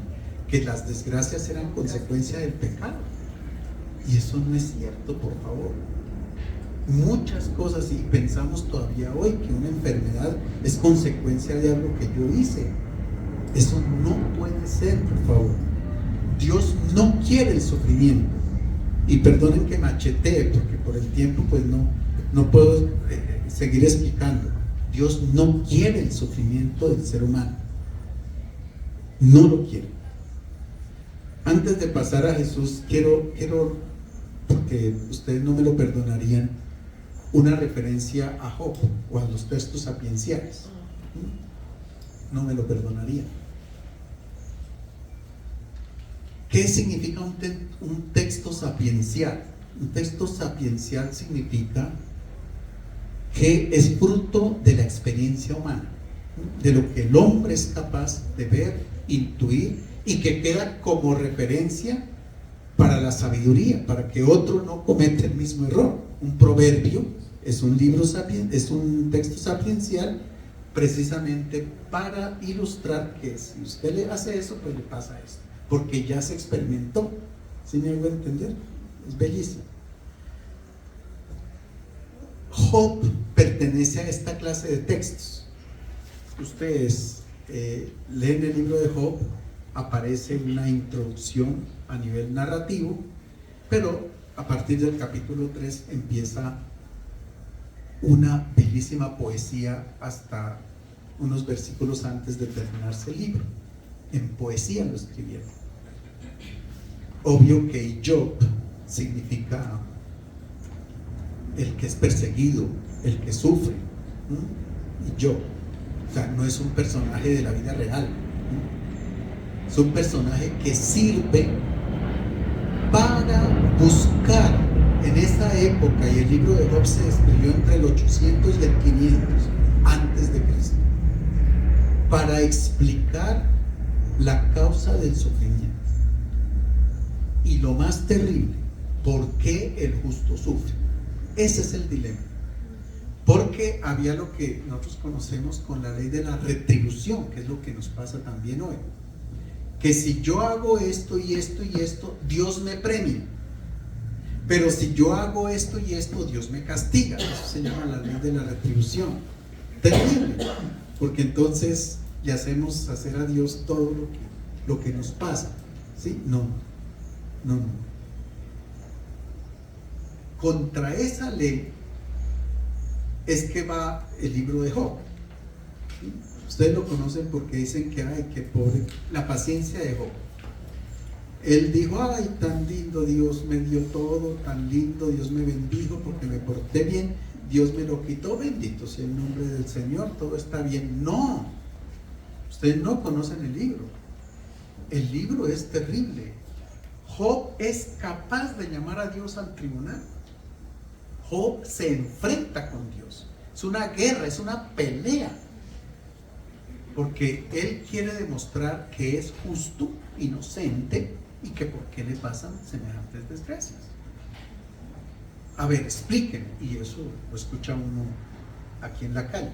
que las desgracias eran consecuencia del pecado, y eso no es cierto, por favor. Muchas cosas, y pensamos todavía hoy que una enfermedad es consecuencia de algo que yo hice. Eso no puede ser, por favor. Dios no quiere el sufrimiento, y perdonen que machetee porque por el tiempo pues no puedo seguir explicando. Dios no quiere el sufrimiento del ser humano, no lo quiere. Antes de pasar a Jesús, quiero, porque ustedes no me lo perdonarían, una referencia a Job o a los textos sapienciales. No me lo perdonarían. ¿Qué significa un texto sapiencial? Un texto sapiencial significa que es fruto de la experiencia humana, de lo que el hombre es capaz de ver, intuir, y que queda como referencia para la sabiduría, para que otro no cometa el mismo error. Un proverbio Es un libro es un texto sapiencial precisamente para ilustrar que si usted le hace eso, pues le pasa esto, porque ya se experimentó. ¿Sí me hago entender? Es bellísimo. Job pertenece a esta clase de textos. Ustedes leen el libro de Job, aparece una introducción a nivel narrativo, pero a partir del capítulo 3 empieza una bellísima poesía hasta unos versículos antes de terminarse el libro. En poesía lo escribieron. Obvio que Job significa el que es perseguido, el que sufre. Y Job, o sea, no es un personaje de la vida real. Es un personaje que sirve para buscar en esa época, y el libro de Job se escribió entre el 800 y el 500 antes de Cristo, para explicar la causa del sufrimiento. Y lo más terrible, ¿por qué el justo sufre? Ese es el dilema. Porque había lo que nosotros conocemos con la ley de la retribución, que es lo que nos pasa también hoy. Que si yo hago esto y esto y esto, Dios me premia. Pero si yo hago esto y esto, Dios me castiga. Eso se llama la ley de la retribución. Terrible. Porque entonces le hacemos hacer a Dios todo lo que nos pasa. ¿Sí? No. Contra esa ley es que va el libro de Job. Ustedes lo conocen porque dicen que, ay, qué pobre, la paciencia de Job. Él dijo, ay, tan lindo, Dios me dio todo, tan lindo, Dios me bendijo porque me porté bien, Dios me lo quitó, bendito sea el nombre del Señor, todo está bien. No, ustedes no conocen el libro es terrible. Job es capaz de llamar a Dios al tribunal. Job se enfrenta con Dios, es una guerra, es una pelea, porque él quiere demostrar que es justo, inocente, y que por qué le pasan semejantes desgracias. A ver, explíquenme. Y eso lo escucha uno aquí en la calle.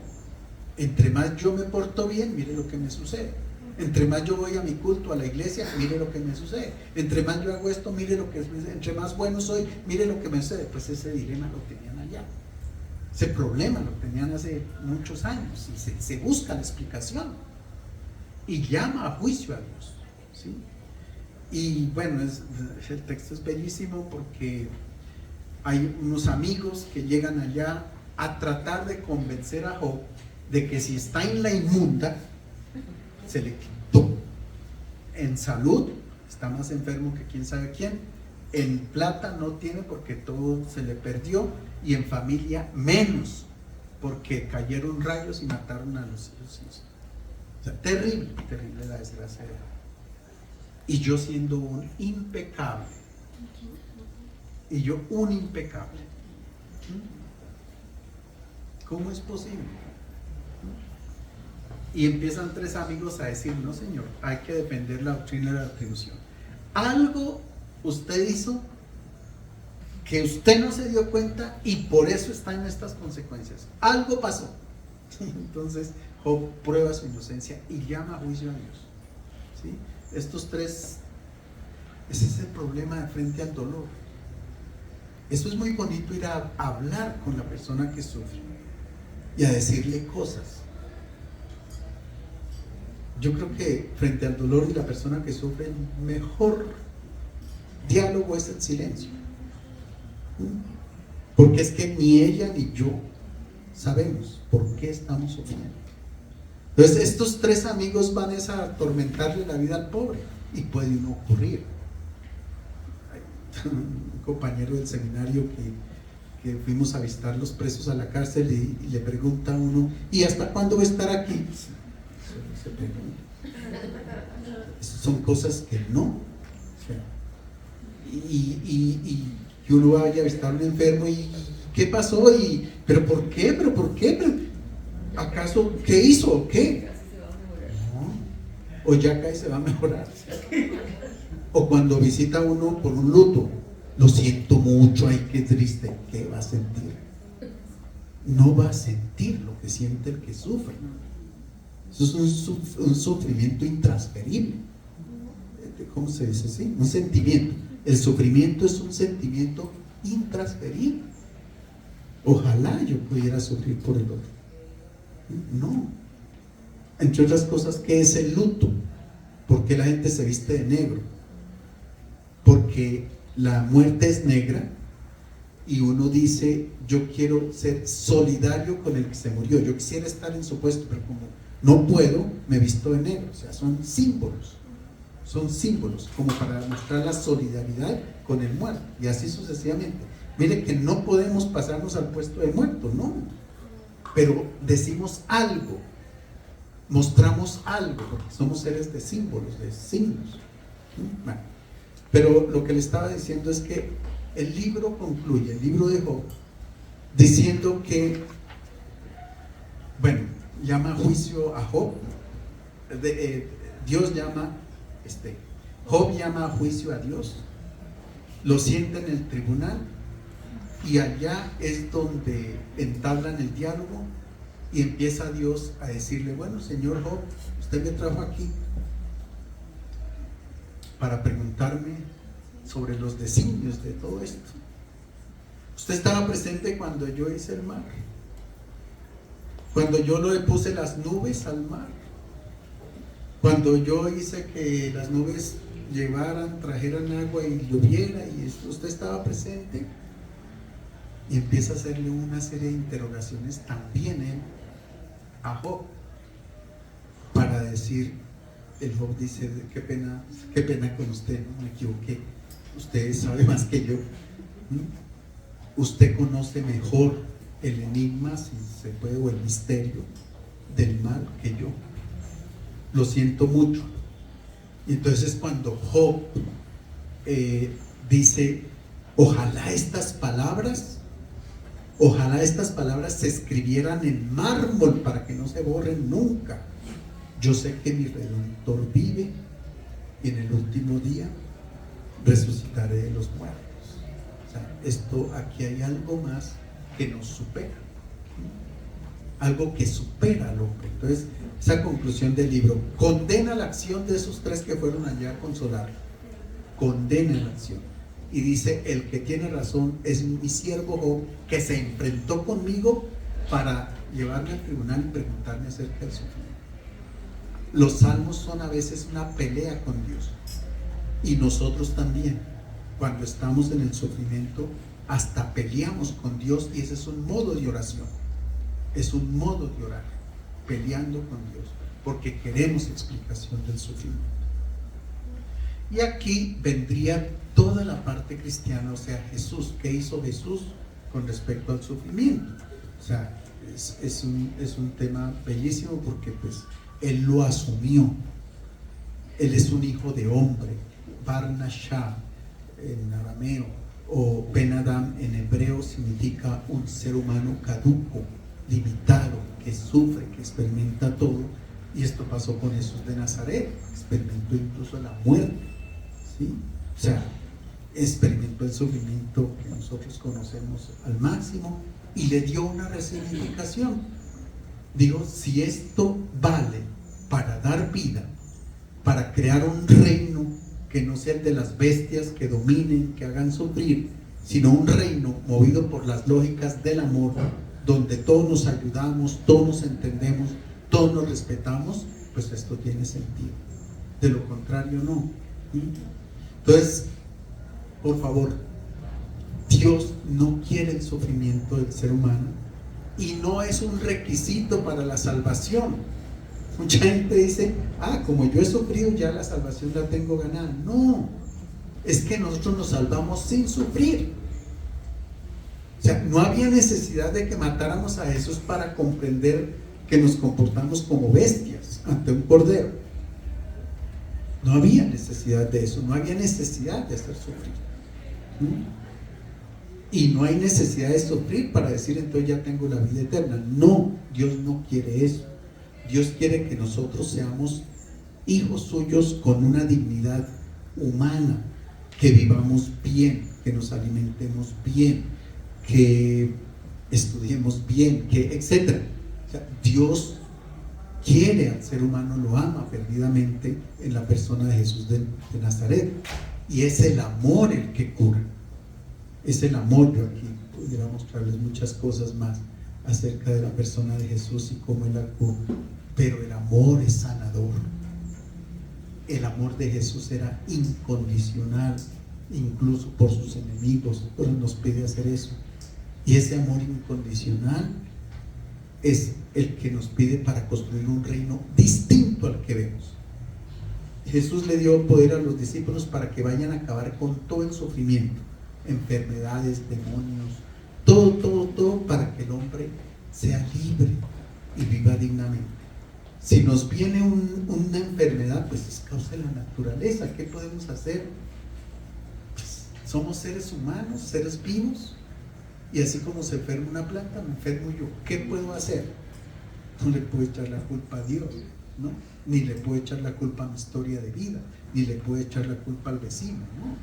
Entre más yo me porto bien, mire lo que me sucede. Entre más yo voy a mi culto, a la iglesia, mire lo que me sucede. Entre más yo hago esto, mire lo que me sucede. Entre más bueno soy, mire lo que me sucede. Pues ese dilema lo tenían allá. Ese problema lo tenían hace muchos años. Y se busca la explicación. Y llama a juicio a Dios. ¿Sí? Y bueno, el texto es bellísimo porque hay unos amigos que llegan allá a tratar de convencer a Job de que si está en la inmunda, se le quitó. En salud está más enfermo que quién sabe quién. En plata no tiene porque todo se le perdió. Y en familia menos porque cayeron rayos y mataron a los hijos. O sea, terrible, terrible la desgracia de Job. Y yo siendo un impecable. ¿Cómo es posible? Y empiezan tres amigos a decir, no señor, hay que defender la doctrina de la retribución. Algo usted hizo que usted no se dio cuenta y por eso está en estas consecuencias. Algo pasó. Entonces Job prueba su inocencia y llama a juicio a Dios. ¿Sí? Estos tres, ese es el problema de frente al dolor. Eso es muy bonito, ir a hablar con la persona que sufre y a decirle cosas. Yo creo que frente al dolor de la persona que sufre, el mejor diálogo es el silencio. Porque es que ni ella ni yo sabemos por qué estamos sufriendo. Entonces estos tres amigos van a atormentarle la vida al pobre y puede uno ocurrir. Hay un compañero del seminario que fuimos a visitar los presos a la cárcel y le pregunta a uno, ¿y hasta cuándo va a estar aquí? Se pregunta. Son cosas que no. O sea, y uno vaya a visitar a un enfermo y ¿qué pasó? ¿Pero por qué? ¿Pero por qué? ¿Acaso qué hizo o qué? No. O ya acá y se va a mejorar. O cuando visita uno por un luto, lo siento mucho, ay qué triste, ¿qué va a sentir? no va a sentir lo que siente el que sufre. Eso es un sufrimiento intransferible. ¿Cómo se dice así? Un sentimiento. El sufrimiento es un sentimiento intransferible. Ojalá yo pudiera sufrir por el otro. No. Entre otras cosas, ¿qué es el luto? ¿Por qué la gente se viste de negro? Porque la muerte es negra y uno dice, yo quiero ser solidario con el que se murió, yo quisiera estar en su puesto, pero como no puedo, me visto de negro. O sea, son símbolos como para mostrar la solidaridad con el muerto, y así sucesivamente. Mire que no podemos pasarnos al puesto de muerto, no, pero decimos algo, mostramos algo, porque somos seres de símbolos, de signos. Bueno, pero lo que le estaba diciendo es que el libro concluye, el libro de Job, diciendo que, bueno, llama a juicio a Job, Dios llama, Job llama a juicio a Dios, lo sienta en el tribunal, y allá es donde entablan el diálogo y empieza Dios a decirle, bueno, señor Job, usted me trajo aquí para preguntarme sobre los designios de todo esto. Usted estaba presente cuando yo hice el mar, cuando yo le puse las nubes al mar, cuando yo hice que las nubes trajeran agua y lloviera, y usted estaba presente. Y empieza a hacerle una serie de interrogaciones también a Job, para decir, el Job dice, qué pena con usted, no me equivoqué, usted sabe más que yo, usted conoce mejor el enigma, si se puede, o el misterio del mal que yo, lo siento mucho. Y entonces cuando Job dice, ojalá estas palabras se escribieran en mármol para que no se borren nunca. Yo sé que mi Redentor vive y en el último día resucitaré de los muertos. O sea, aquí hay algo más que nos supera, algo que supera al hombre. Entonces, esa conclusión del libro condena la acción de esos tres que fueron allá a consolarlo, condena la acción. Y dice, el que tiene razón es mi siervo Job, que se enfrentó conmigo para llevarme al tribunal y preguntarme acerca del sufrimiento. Los salmos son a veces una pelea con Dios, y nosotros también, cuando estamos en el sufrimiento, hasta peleamos con Dios, y ese es un modo de oración, es un modo de orar, peleando con Dios, porque queremos explicación del sufrimiento. Y aquí vendría toda la parte cristiana, o sea, Jesús, ¿qué hizo Jesús con respecto al sufrimiento? O sea, es un tema bellísimo, porque pues Él lo asumió. Él es un hijo de hombre, Bar Nashah en arameo, o Ben Adam en hebreo, significa un ser humano caduco, limitado, que sufre, que experimenta todo. Y esto pasó con Jesús de Nazaret, experimentó incluso la muerte, ¿sí? O sea, experimentó el sufrimiento que nosotros conocemos al máximo, y le dio una resignificación. Digo, si esto vale para dar vida, para crear un reino que no sea el de las bestias que dominen, que hagan sufrir, sino un reino movido por las lógicas del amor, donde todos nos ayudamos, todos nos entendemos, todos nos respetamos, pues esto tiene sentido. De lo contrario, no. Entonces, por favor, Dios no quiere el sufrimiento del ser humano, y no es un requisito para la salvación. Mucha gente dice, como yo he sufrido, ya la salvación la tengo ganada. No, es que nosotros nos salvamos sin sufrir. O sea, no había necesidad de que matáramos a Jesús para comprender que nos comportamos como bestias ante un cordero. No había necesidad de eso, no había necesidad de hacer sufrir. Y no hay necesidad de sufrir para decir, entonces ya tengo la vida eterna. No, Dios no quiere eso. Dios quiere que nosotros seamos hijos suyos con una dignidad humana, que vivamos bien, que nos alimentemos bien, que estudiemos bien, que, etc. O sea, Dios quiere al ser humano, lo ama perdidamente en la persona de Jesús de Nazaret, y es el amor el que cura, es el amor. Yo aquí pudiera mostrarles muchas cosas más acerca de la persona de Jesús y cómo Él actuó, pero el amor es sanador. El amor de Jesús era incondicional, incluso por sus enemigos. Ahora nos pide hacer eso, y ese amor incondicional es el que nos pide para construir un reino distinto al que vemos. Jesús le dio poder a los discípulos para que vayan a acabar con todo el sufrimiento, enfermedades, demonios, todo para que el hombre sea libre y viva dignamente. Si nos viene una enfermedad, pues es causa de la naturaleza. ¿Qué podemos hacer? Pues somos seres humanos, seres vivos, y así como se enferma una planta, me enfermo yo. ¿Qué puedo hacer? No le puedo echar la culpa a Dios, ¿no? Ni le puedo echar la culpa a mi historia de vida, ni le puedo echar la culpa al vecino, ¿no?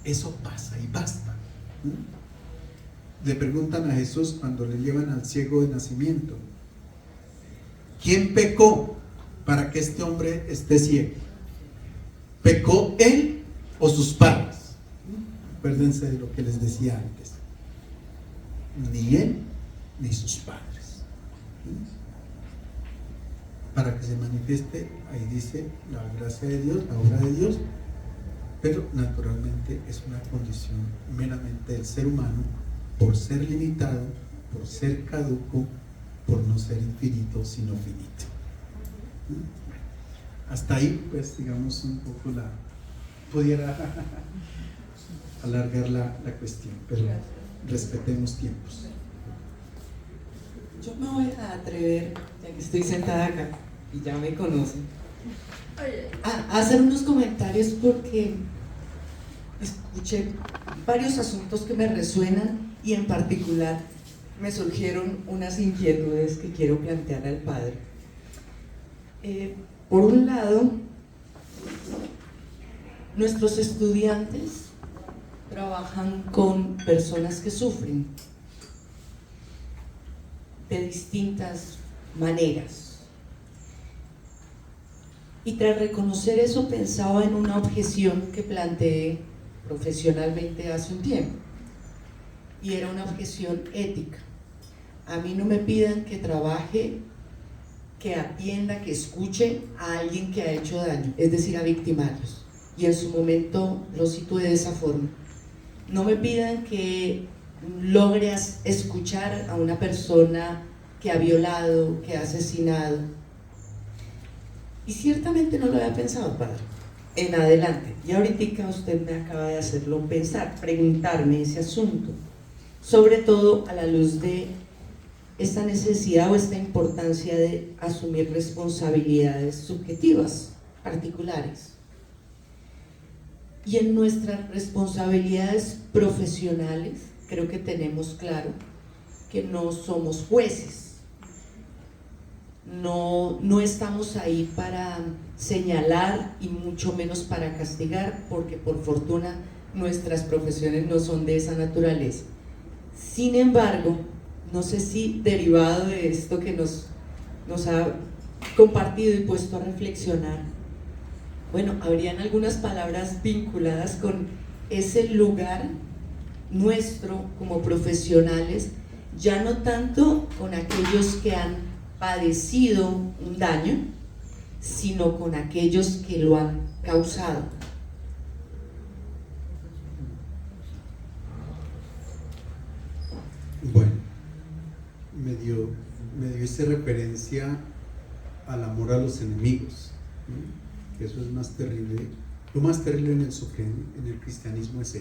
Eso pasa y basta, ¿no? Le preguntan a Jesús cuando le llevan al ciego de nacimiento: ¿quién pecó para que este hombre esté ciego? ¿Pecó él o sus padres? Acuérdense de lo que les decía antes: ni él ni sus padres. Para que se manifieste, ahí dice, la gracia de Dios, la obra de Dios, pero naturalmente es una condición meramente del ser humano, por ser limitado, por ser caduco, por no ser infinito, sino finito. Hasta ahí, pues, digamos, un poco pudiera alargar la cuestión, pero respetemos tiempos. Yo me voy a atrever, ya que estoy sentada acá y ya me conocen, a hacer unos comentarios porque escuché varios asuntos que me resuenan, y en particular me surgieron unas inquietudes que quiero plantear al padre. Por un lado, nuestros estudiantes trabajan con personas que sufren de distintas maneras, y tras reconocer eso pensaba en una objeción que planteé profesionalmente hace un tiempo, y era una objeción ética. A mí no me pidan que trabaje, que atienda, que escuche a alguien que ha hecho daño, es decir, a victimarios, y en su momento lo situé de esa forma. No me pidan que logres escuchar a una persona que ha violado, que ha asesinado. Y ciertamente no lo había pensado, padre, en adelante. Y ahorita usted me acaba de hacerlo pensar, preguntarme ese asunto, sobre todo a la luz de esta necesidad o esta importancia de asumir responsabilidades subjetivas, particulares. Y en nuestras responsabilidades profesionales, creo que tenemos claro que no somos jueces, no estamos ahí para señalar y mucho menos para castigar, porque por fortuna nuestras profesiones no son de esa naturaleza. Sin embargo, no sé si derivado de esto que nos ha compartido y puesto a reflexionar, bueno, habrían algunas palabras vinculadas con ese lugar nuestro como profesionales, ya no tanto con aquellos que han padecido un daño, sino con aquellos que lo han causado. Bueno, me dio esa referencia al amor a los enemigos, ¿no? Que eso es más terrible. Lo más terrible en el cristianismo es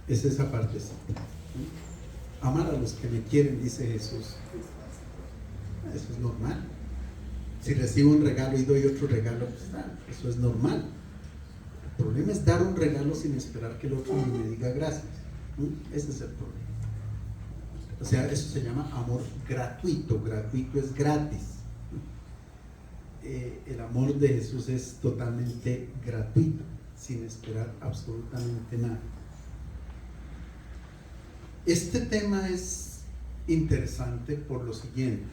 esa parte, ¿no? Amar a los que me quieren, dice Jesús. Eso es normal. Si recibo un regalo y doy otro regalo, pues, eso es normal. El problema es dar un regalo sin esperar que el otro ni me diga gracias, ¿no? Ese es el problema. O sea, eso se llama amor gratuito. Gratuito es gratis. El amor de Jesús es totalmente gratuito, sin esperar absolutamente nada. Este tema es interesante por lo siguiente.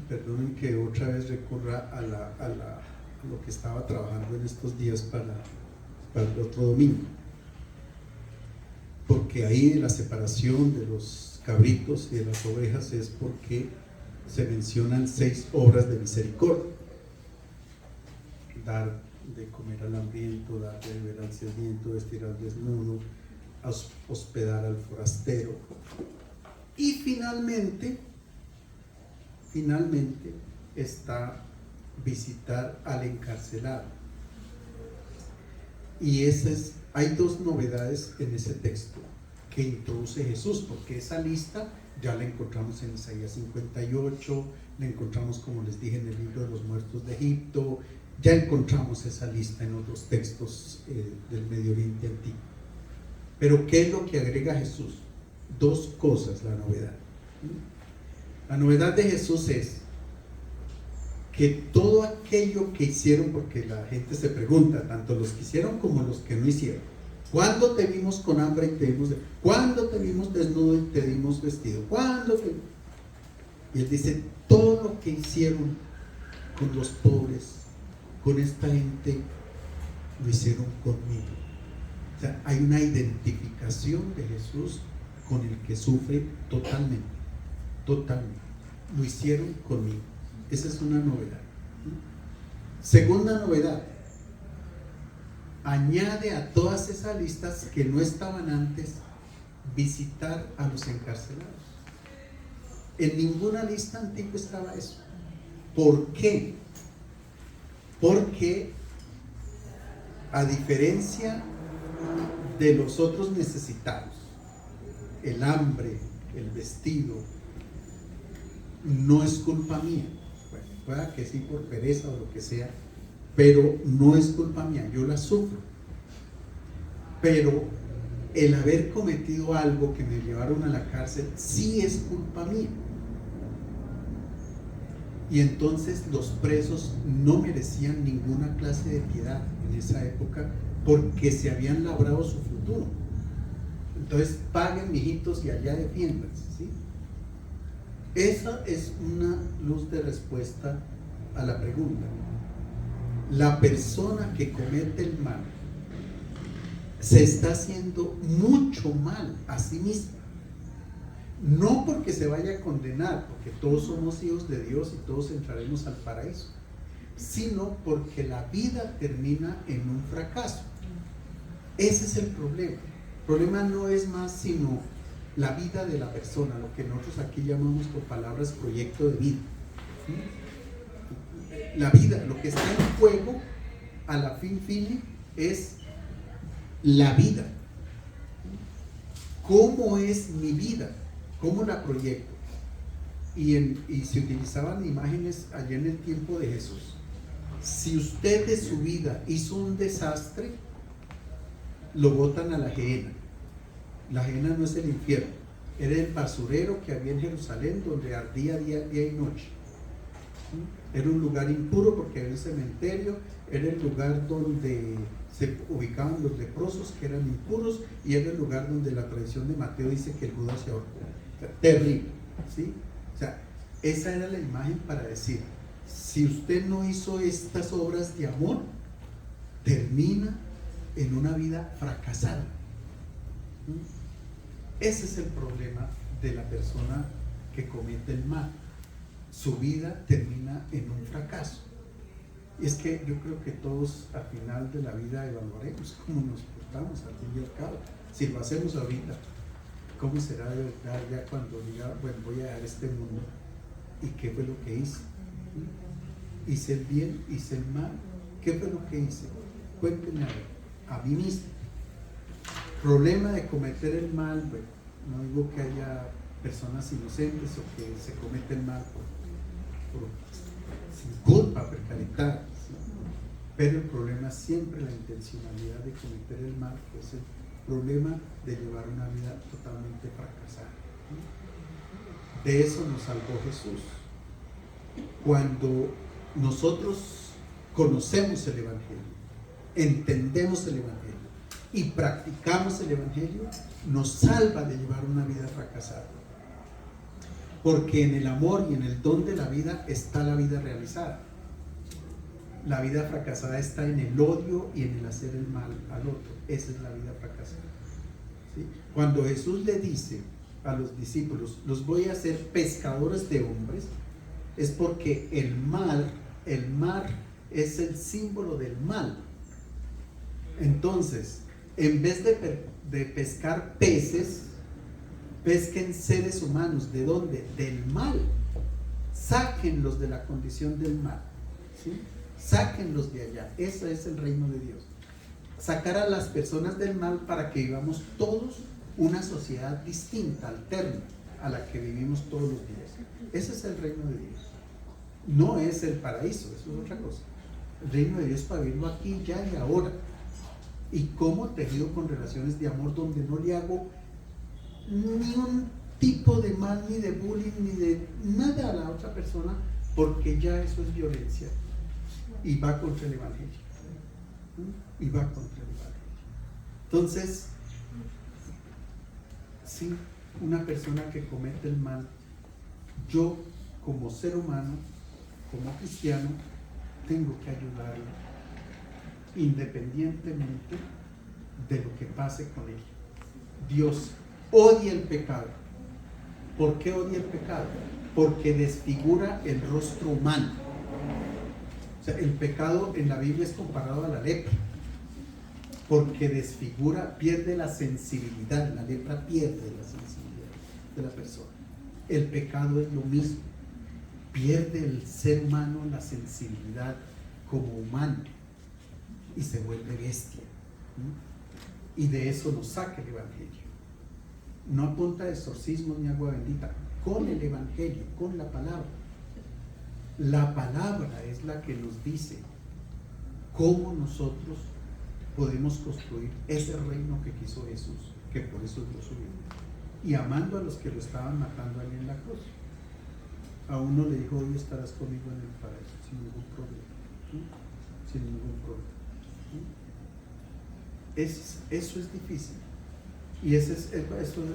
Perdonen que otra vez recurra a lo que estaba trabajando en estos días para el otro domingo. Porque ahí la separación de los cabritos y de las ovejas es porque se mencionan 6 obras de misericordia: dar de comer al hambriento, dar de beber al sediento, vestir al desnudo, hospedar al forastero. Y finalmente está visitar al encarcelado. Y hay 2 novedades en ese texto que introduce Jesús, porque esa lista ya la encontramos en Isaías 58, la encontramos, como les dije, en el libro de los muertos de Egipto, ya encontramos esa lista en otros textos del Medio Oriente antiguo. Pero ¿qué es lo que agrega Jesús? 2 cosas, la novedad. La novedad de Jesús es que todo aquello que hicieron, porque la gente se pregunta, tanto los que hicieron como los que no hicieron: ¿cuándo te vimos con hambre y te dimos? ¿Cuándo te vimos desnudo y te dimos vestido? Y él dice: todo lo que hicieron con los pobres, con esta gente, lo hicieron conmigo. O sea, hay una identificación de Jesús con el que sufre totalmente. Lo hicieron conmigo. Esa es una novedad. Segunda novedad: añade a todas esas listas que no estaban antes visitar a los encarcelados. En ninguna lista antigua estaba eso. ¿Por qué? Porque a diferencia de los otros necesitados, el hambre, el vestido, no es culpa mía. Bueno, pueda que sí, por pereza o lo que sea, pero no es culpa mía, yo la sufro. Pero el haber cometido algo que me llevaron a la cárcel sí es culpa mía. Y entonces los presos no merecían ninguna clase de piedad en esa época, porque se habían labrado su futuro. Entonces paguen, mijitos, y allá defiéndanse, ¿sí? Esa es una luz de respuesta a la pregunta. La persona que comete el mal se está haciendo mucho mal a sí misma. No porque se vaya a condenar, porque todos somos hijos de Dios y todos entraremos al paraíso, sino porque la vida termina en un fracaso. Ese es el problema. El problema no es más sino la vida de la persona, lo que nosotros aquí llamamos por palabras proyecto de vida. La vida, lo que está en juego a la fin es la vida. ¿Cómo es mi vida? ¿Cómo la proyecto? Y se utilizaban imágenes allá en el tiempo de Jesús. Si usted de su vida hizo un desastre, lo botan a la gehenna. La gehenna no es el infierno, era el basurero que había en Jerusalén, donde ardía día y noche. Era un lugar impuro porque era un cementerio, era el lugar donde se ubicaban los leprosos que eran impuros, y era el lugar donde la tradición de Mateo dice que el Judas se ahorcó. O sea, terrible, ¿sí? O sea, esa era la imagen para decir: si usted no hizo estas obras de amor, termina en una vida fracasada. Ese es el problema de la persona que comete el mal. Su vida termina en un fracaso. Y es que yo creo que todos al final de la vida evaluaremos cómo nos portamos al fin y al cabo. Si lo hacemos ahorita, ¿cómo será de verdad ya cuando diga, bueno, voy a dejar este mundo? ¿Y qué fue lo que hice? ¿Hice el bien? ¿Hice el mal? ¿Qué fue lo que hice? Cuéntenme a mí mismo. Problema de cometer el mal, bueno, no digo que haya personas inocentes o que se comete el mal sin culpa, precariedad, ¿sí? Pero el problema es siempre la intencionalidad de cometer el mal, que es el problema de llevar una vida totalmente fracasada. De eso nos salvó Jesús. Cuando nosotros conocemos el Evangelio, entendemos el Evangelio y practicamos el Evangelio, nos salva de llevar una vida fracasada. Porque en el amor y en el don de la vida está la vida realizada. La vida fracasada está en el odio y en el hacer el mal al otro. Esa es la vida fracasada. ¿Sí? Cuando Jesús le dice a los discípulos, los voy a hacer pescadores de hombres, es porque el mar es el símbolo del mal. Entonces, en vez de pescar peces, pesquen seres humanos. ¿De dónde? Del mal. Sáquenlos de la condición del mal, ¿sí? Sáquenlos de allá. Ese es el reino de Dios. Sacar a las personas del mal para que vivamos todos una sociedad distinta, alterna a la que vivimos todos los días. Ese es el reino de Dios. No es el paraíso, eso es otra cosa. El reino de Dios es para vivirlo aquí, ya y ahora. Y como tejido con relaciones de amor donde no le hago ni un tipo de mal, ni de bullying, ni de nada a la otra persona, porque ya eso es violencia y va contra el Evangelio. Y va contra el Evangelio. Entonces, sí, una persona que comete el mal, yo como ser humano, como cristiano, tengo que ayudarlo independientemente de lo que pase con él. Dios odia el pecado. ¿Por qué odia el pecado? Porque desfigura el rostro humano. O sea, el pecado en la Biblia es comparado a la lepra, porque desfigura, pierde la sensibilidad. La lepra pierde la sensibilidad de la persona. El pecado es lo mismo, pierde el ser humano la sensibilidad como humano y se vuelve bestia. Y de eso nos saca el Evangelio, no a punta de exorcismo ni agua bendita, con el Evangelio, con la palabra. La palabra es la que nos dice cómo nosotros podemos construir ese reino que quiso Jesús, que por eso lo subió, y amando a los que lo estaban matando allí en la cruz. A uno le dijo: hoy estarás conmigo en el paraíso, sin ningún problema, ¿sí? Sin ningún problema, ¿sí? Eso es difícil. Y eso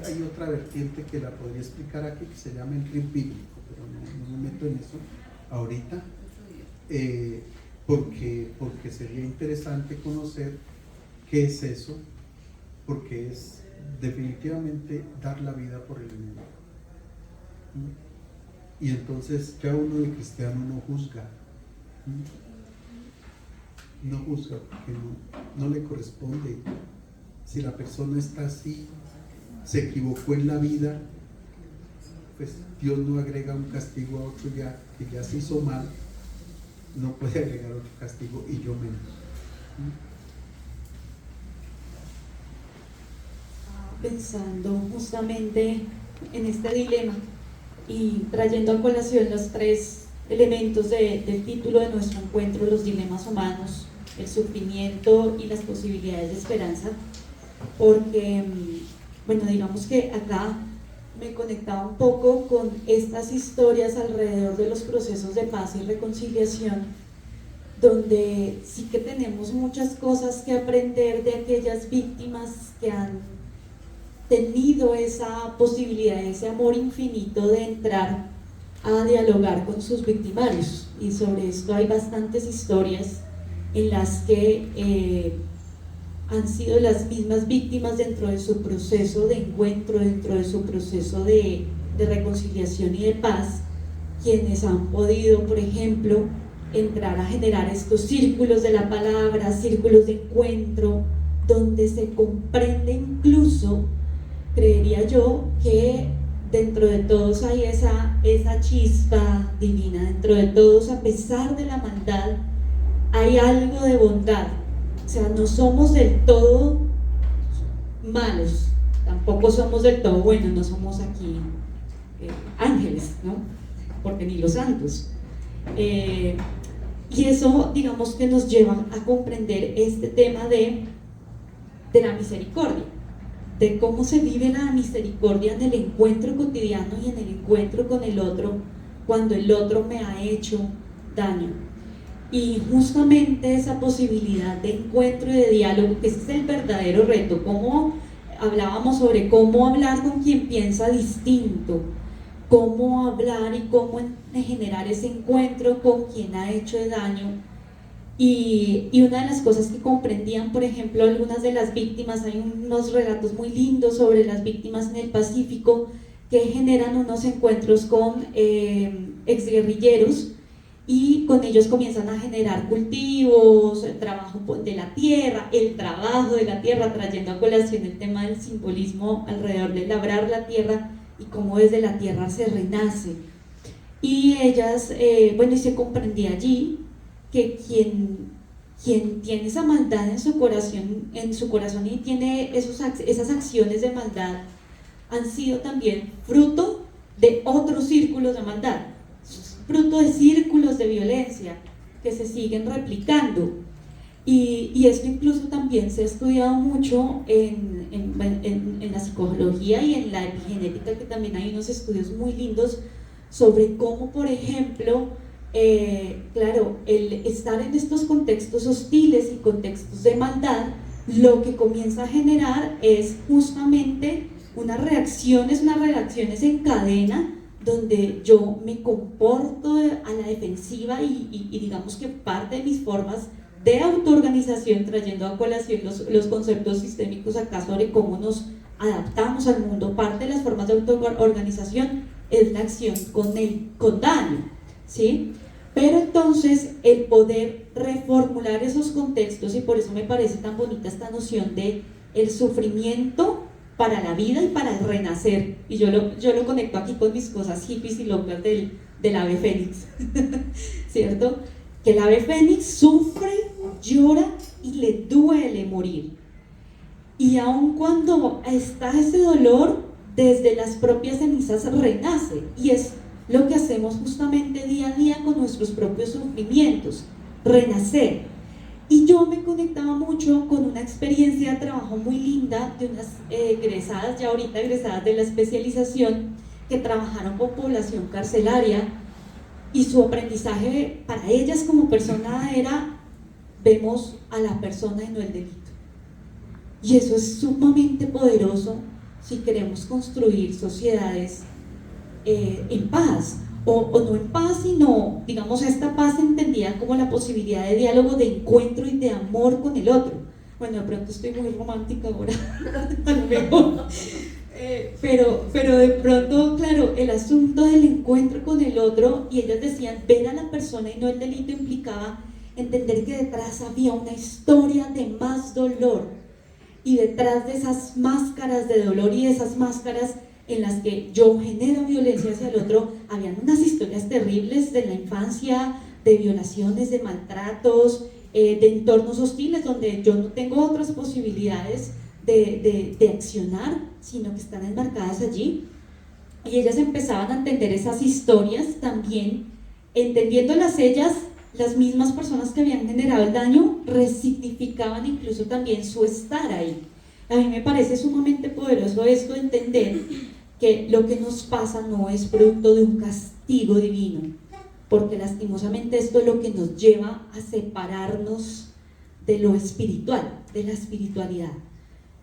hay otra vertiente que la podría explicar aquí, que se llama el río bíblico, pero no me meto en eso ahorita, porque sería interesante conocer qué es eso, porque es definitivamente dar la vida por el enemigo. Y entonces ya uno de cristiano no juzga, porque no le corresponde. Si la persona está así, se equivocó en la vida, pues Dios no agrega un castigo a otro que ya se hizo mal, no puede agregar otro castigo, y yo menos. Pensando justamente en este dilema y trayendo a colación los tres elementos del título de nuestro encuentro: los dilemas humanos, el sufrimiento y las posibilidades de esperanza, porque, bueno, digamos que acá me conectaba un poco con estas historias alrededor de los procesos de paz y reconciliación, donde sí que tenemos muchas cosas que aprender de aquellas víctimas que han tenido esa posibilidad, ese amor infinito de entrar a dialogar con sus victimarios. Y sobre esto hay bastantes historias en las que han sido las mismas víctimas, dentro de su proceso de encuentro, dentro de su proceso de reconciliación y de paz, quienes han podido, por ejemplo, entrar a generar estos círculos de la palabra, círculos de encuentro, donde se comprende incluso, creería yo, que dentro de todos hay esa chispa divina, dentro de todos, a pesar de la maldad, hay algo de bondad. O sea, no somos del todo malos, tampoco somos del todo buenos, no somos aquí ángeles, ¿no? Porque ni los santos. Y eso, digamos, que nos lleva a comprender este tema de la misericordia, de cómo se vive la misericordia en el encuentro cotidiano y en el encuentro con el otro, cuando el otro me ha hecho daño. Y justamente esa posibilidad de encuentro y de diálogo, ese es el verdadero reto. Como hablábamos sobre cómo hablar con quien piensa distinto, cómo hablar y cómo generar ese encuentro con quien ha hecho daño. Y una de las cosas que comprendían, por ejemplo, algunas de las víctimas, hay unos relatos muy lindos sobre las víctimas en el Pacífico que generan unos encuentros con exguerrilleros, y con ellos comienzan a generar cultivos, el trabajo de la tierra, el trabajo de la tierra, trayendo a colación el tema del simbolismo alrededor de labrar la tierra y cómo desde la tierra se renace. Y ellas, bueno, y se comprendía allí que quien tiene esa maldad en su corazón y tiene esas acciones de maldad, han sido también fruto de otros círculos de maldad, fruto de círculos de violencia que se siguen replicando. Y esto incluso también se ha estudiado mucho en la psicología y en la epigenética, que también hay unos estudios muy lindos sobre cómo, por ejemplo, claro, el estar en estos contextos hostiles y contextos de maldad, lo que comienza a generar es justamente unas reacciones en cadena, donde yo me comporto a la defensiva y digamos que parte de mis formas de autoorganización, trayendo a colación los conceptos sistémicos acá sobre cómo nos adaptamos al mundo, parte de las formas de autoorganización es la acción con daño, ¿sí? Pero entonces el poder reformular esos contextos, y por eso me parece tan bonita esta noción de el sufrimiento para la vida y para el renacer, y yo lo conecto aquí con mis cosas hippies y locas del ave fénix, ¿cierto? Que el ave fénix sufre, llora y le duele morir, y aun cuando está ese dolor, desde las propias cenizas renace, y es lo que hacemos justamente día a día con nuestros propios sufrimientos, renacer. Y yo me conectaba mucho con una experiencia de trabajo muy linda de unas egresadas, ya ahorita egresadas de la especialización, que trabajaron con población carcelaria, y su aprendizaje para ellas como persona era: vemos a la persona y no el delito. Y eso es sumamente poderoso si queremos construir sociedades en paz, o no en paz, sino, digamos, esta paz entendida como la posibilidad de diálogo, de encuentro y de amor con el otro. Bueno, de pronto estoy muy romántica ahora, a lo mejor, pero de pronto, claro, el asunto del encuentro con el otro, y ellas decían, ver a la persona y no el delito, implicaba entender que detrás había una historia de más dolor, y detrás de esas máscaras de dolor y de esas máscaras en las que yo genero violencia hacia el otro, habían unas historias terribles de la infancia, de violaciones, de maltratos, de entornos hostiles donde yo no tengo otras posibilidades de accionar, sino que están enmarcadas allí. Y ellas empezaban a entender esas historias también, entendiéndolas ellas, las mismas personas que habían generado el daño resignificaban incluso también su estar ahí. A mí me parece sumamente poderoso esto de entender que lo que nos pasa no es producto de un castigo divino, porque lastimosamente esto es lo que nos lleva a separarnos de lo espiritual, de la espiritualidad.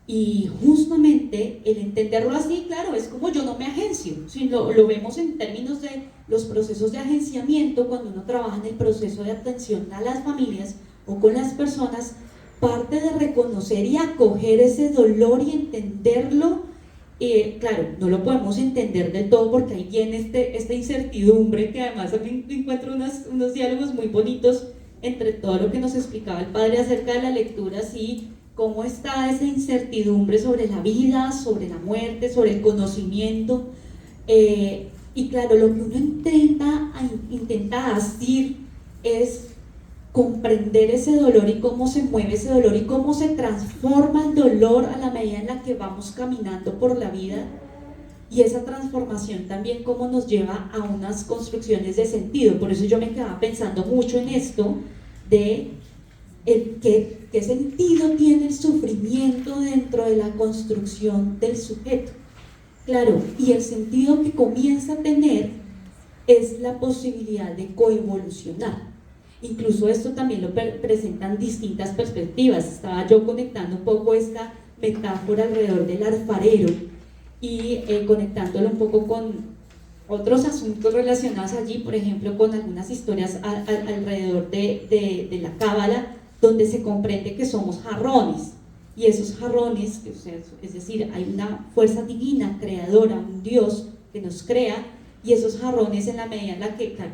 Y justamente el entenderlo así, claro, es como yo no me agencio, si lo vemos en términos de los procesos de agenciamiento, cuando uno trabaja en el proceso de atención a las familias o con las personas, parte de reconocer y acoger ese dolor y entenderlo, claro, no lo podemos entender del todo porque ahí viene esta incertidumbre, que además también encuentro unos diálogos muy bonitos entre todo lo que nos explicaba el padre acerca de la lectura, sí, cómo está esa incertidumbre sobre la vida, sobre la muerte, sobre el conocimiento, y claro, lo que uno intenta asir es comprender ese dolor y cómo se mueve ese dolor y cómo se transforma el dolor a la medida en la que vamos caminando por la vida, y esa transformación también cómo nos lleva a unas construcciones de sentido. Por eso yo me quedaba pensando mucho en esto de qué sentido tiene el sufrimiento dentro de la construcción del sujeto. Claro, y el sentido que comienza a tener es la posibilidad de coevolucionar. Incluso esto también lo presentan distintas perspectivas. Estaba yo conectando un poco esta metáfora alrededor del alfarero y conectándolo un poco con otros asuntos relacionados allí, por ejemplo, con algunas historias alrededor de la cábala, donde se comprende que somos jarrones, y esos jarrones, es decir, hay una fuerza divina, creadora, un Dios que nos crea, y esos jarrones, en la medida en la que, claro,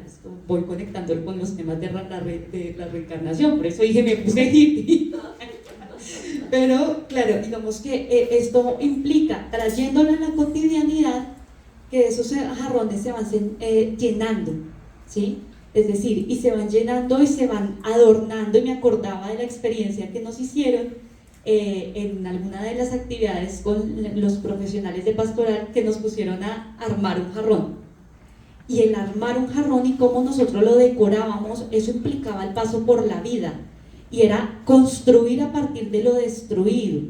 voy conectándolo con los temas de la reencarnación, por eso dije, me puse hippie. Pero, claro, digamos que esto implica, trayéndolo a la cotidianidad, que esos jarrones se van llenando, ¿sí? Es decir, y se van llenando y se van adornando, y me acordaba de la experiencia que nos hicieron en alguna de las actividades con los profesionales de pastoral, que nos pusieron a armar un jarrón. Y el armar un jarrón y cómo nosotros lo decorábamos, eso implicaba el paso por la vida, y era construir a partir de lo destruido,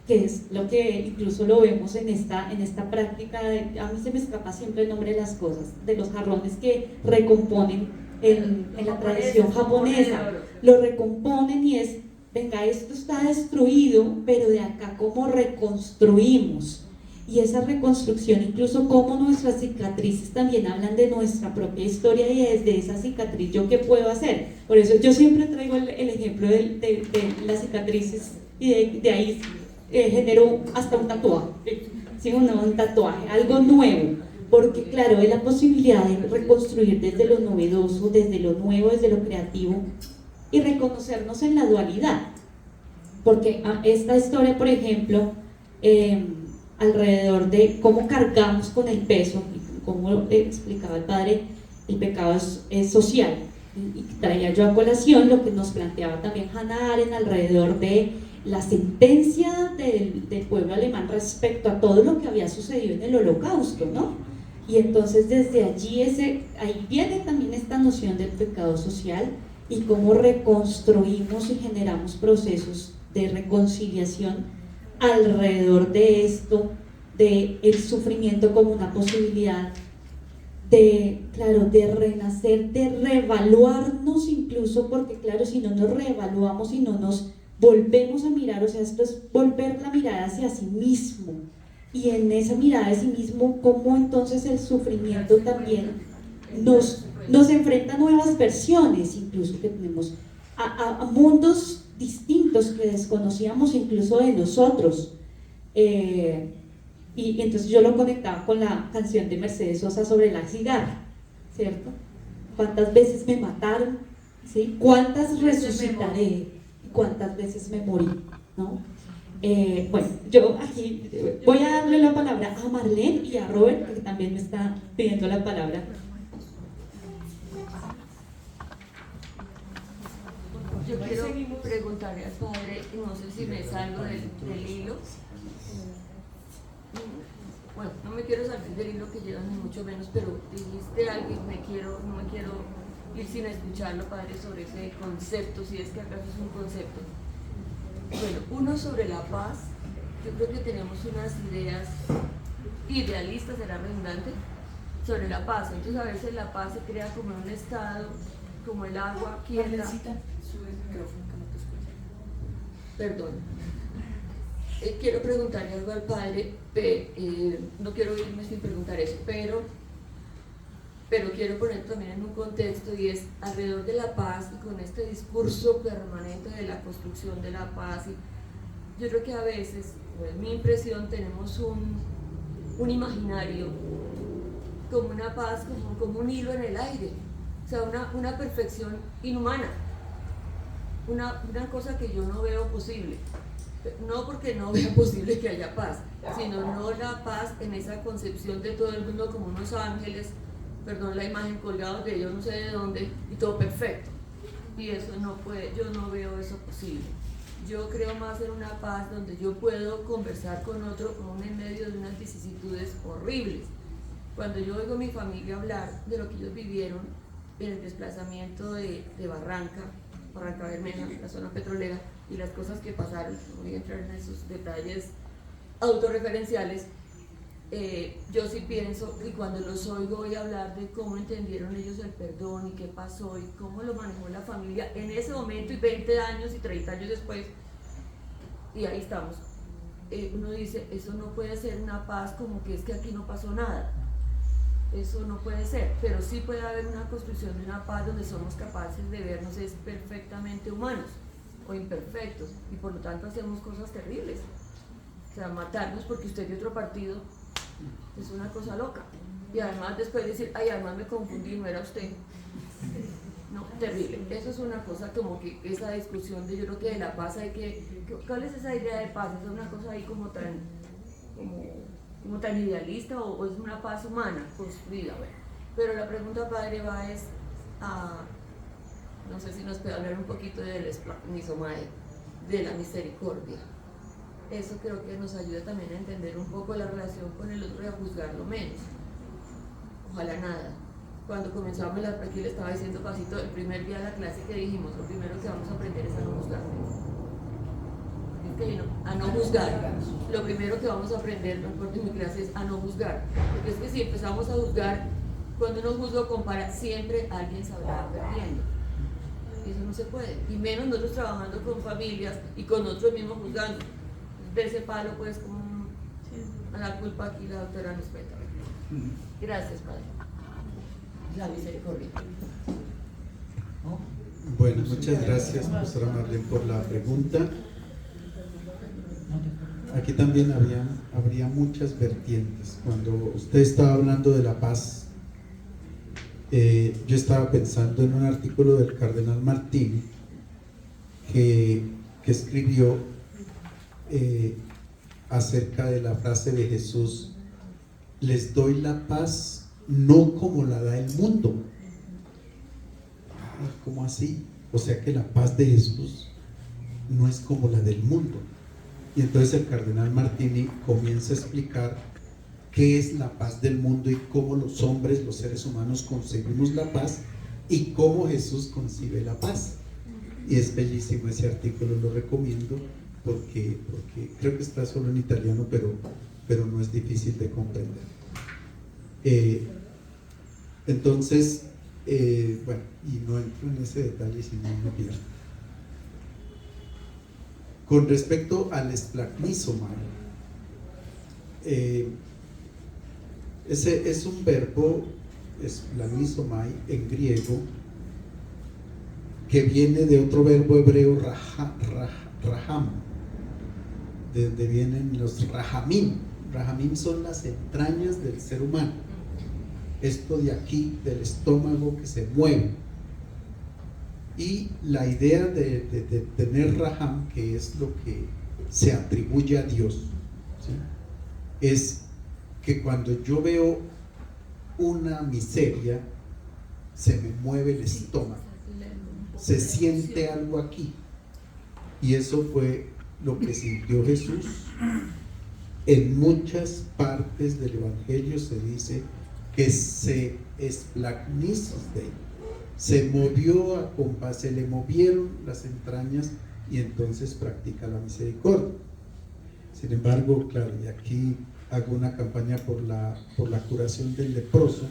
que es lo que incluso lo vemos en esta práctica a mí se me escapa siempre el nombre de las cosas, de los jarrones que recomponen en la tradición japonesa, lo recomponen, y es, venga, esto está destruido, pero de acá cómo reconstruimos. Y esa reconstrucción, incluso como nuestras cicatrices también hablan de nuestra propia historia, y desde esa cicatriz, ¿yo qué puedo hacer? Por eso yo siempre traigo el ejemplo de las cicatrices, y de ahí genero hasta un tatuaje, ¿sí? Un tatuaje, algo nuevo, porque claro, es la posibilidad de reconstruir desde lo novedoso, desde lo nuevo, desde lo creativo, y reconocernos en la dualidad, porque esta historia, por ejemplo, alrededor de cómo cargamos con el peso, y como explicaba el padre, el pecado es social, y traía yo a colación lo que nos planteaba también Hannah Arendt alrededor de la sentencia del pueblo alemán respecto a todo lo que había sucedido en el Holocausto, ¿no? Y entonces desde allí ahí viene también esta noción del pecado social, y cómo reconstruimos y generamos procesos de reconciliación alrededor de esto, de el sufrimiento como una posibilidad de, claro, de renacer, de reevaluarnos incluso, porque claro, si no nos reevaluamos y no nos volvemos a mirar, o sea, esto es volver la mirada hacia sí mismo, y en esa mirada de sí mismo, cómo entonces el sufrimiento también nos enfrenta a nuevas versiones, incluso que tenemos a mundos distintos que desconocíamos incluso de nosotros. Y entonces yo lo conectaba con la canción de Mercedes Sosa sobre la cigarra, ¿cierto? ¿Cuántas veces me mataron? ¿Sí? ¿Cuántas resucitaré? ¿Cuántas veces me morí? ¿No? Bueno, yo aquí voy a darle la palabra a Marlene y a Robert, que también me está pidiendo la palabra. Yo quiero preguntarle al padre, no sé si me salgo del hilo. Bueno, no me quiero salir del hilo que llevan ni mucho menos, pero dijiste algo y no me quiero ir sin escucharlo, padre, sobre ese concepto, si es que acaso es un concepto. Bueno, uno sobre la paz, yo creo que tenemos unas ideas idealistas, será redundante, sobre la paz. Entonces a veces la paz se crea como en un estado, como el agua quieta. Sube el micrófono que no te escucho. Perdón. Quiero preguntarle algo al padre, no quiero irme sin preguntar eso, pero quiero poner también en un contexto, y es alrededor de la paz, y con este discurso permanente de la construcción de la paz. Y yo creo que a veces, en mi impresión, tenemos un imaginario como una paz, como un hilo en el aire, o sea, una perfección inhumana, una cosa que yo no veo posible. No porque no vea posible que haya paz, sino no la paz en esa concepción de todo el mundo como unos ángeles, perdón la imagen, colgados de yo no sé de dónde, y todo perfecto. Y eso no puede, yo no veo eso posible. Yo creo más en una paz donde yo puedo conversar con otro, aún en medio de unas vicisitudes horribles. Cuando yo oigo a mi familia hablar de lo que ellos vivieron en el desplazamiento de Barranca Bermeja, la zona petrolera, y las cosas que pasaron, no voy a entrar en esos detalles autorreferenciales, yo sí pienso, y cuando los oigo voy a hablar de cómo entendieron ellos el perdón y qué pasó y cómo lo manejó la familia en ese momento y 20 años y 30 años después, y ahí estamos. Uno dice, eso no puede ser una paz como que es que aquí no pasó nada. Eso no puede ser, pero sí puede haber una construcción de una paz donde somos capaces de vernos es perfectamente humanos o imperfectos y por lo tanto hacemos cosas terribles. O sea, matarnos porque usted de otro partido es una cosa loca. Y además después decir, ay, además me confundí, no era usted. No, terrible. Eso es una cosa como que esa discusión de yo creo que de la paz hay ¿cuál es esa idea de paz? Es una cosa ahí como tan idealista o es una paz humana construida, bueno. Pero la pregunta, padre, va es a, no sé si nos puede hablar un poquito del esplagnizomae, de la misericordia. Eso creo que nos ayuda también a entender un poco la relación con el otro y a juzgarlo menos. Ojalá nada. Cuando comenzamos, aquí le estaba diciendo Pasito, el primer día de la clase que dijimos, lo primero que vamos a aprender es a no juzgar. A no juzgar. Lo primero que vamos a aprender en mi clase es a no juzgar. Porque es que si empezamos a juzgar, cuando uno juzga o compara, siempre alguien saldrá perdiendo. Y eso no se puede. Y menos nosotros trabajando con familias y con nosotros mismos juzgando. De ese palo, pues, como a la culpa aquí la doctora nos cuenta. Gracias, padre. La misericordia. Bueno, muchas gracias, profesora Marlene, por la pregunta. Aquí también habría muchas vertientes. Cuando usted estaba hablando de la paz, yo estaba pensando en un artículo del cardenal Martini que escribió acerca de la frase de Jesús: les doy la paz no como la da el mundo. ¿Cómo así? O sea que la paz de Jesús no es como la del mundo. Y entonces el cardenal Martini comienza a explicar qué es la paz del mundo y cómo los hombres, los seres humanos, concebimos la paz y cómo Jesús concibe la paz. Y es bellísimo ese artículo, lo recomiendo porque creo que está solo en italiano, pero no es difícil de comprender. Entonces, bueno, y no entro en ese detalle si no me pierdo. Con respecto al esplagnizomae, ese es un verbo, esplagnizomae, en griego, que viene de otro verbo hebreo, raham, de donde vienen los rahamim. Rahamim son las entrañas del ser humano. Esto de aquí, del estómago que se mueve. Y la idea de tener raham, que es lo que se atribuye a Dios, ¿sí?, es que cuando yo veo una miseria, se me mueve el estómago, se siente algo aquí. Y eso fue lo que sintió Jesús. En muchas partes del Evangelio se dice que se esplagnizos de él, se movió a compás, se le movieron las entrañas y entonces practica la misericordia. Sin embargo, claro, y aquí hago una campaña por la curación del leproso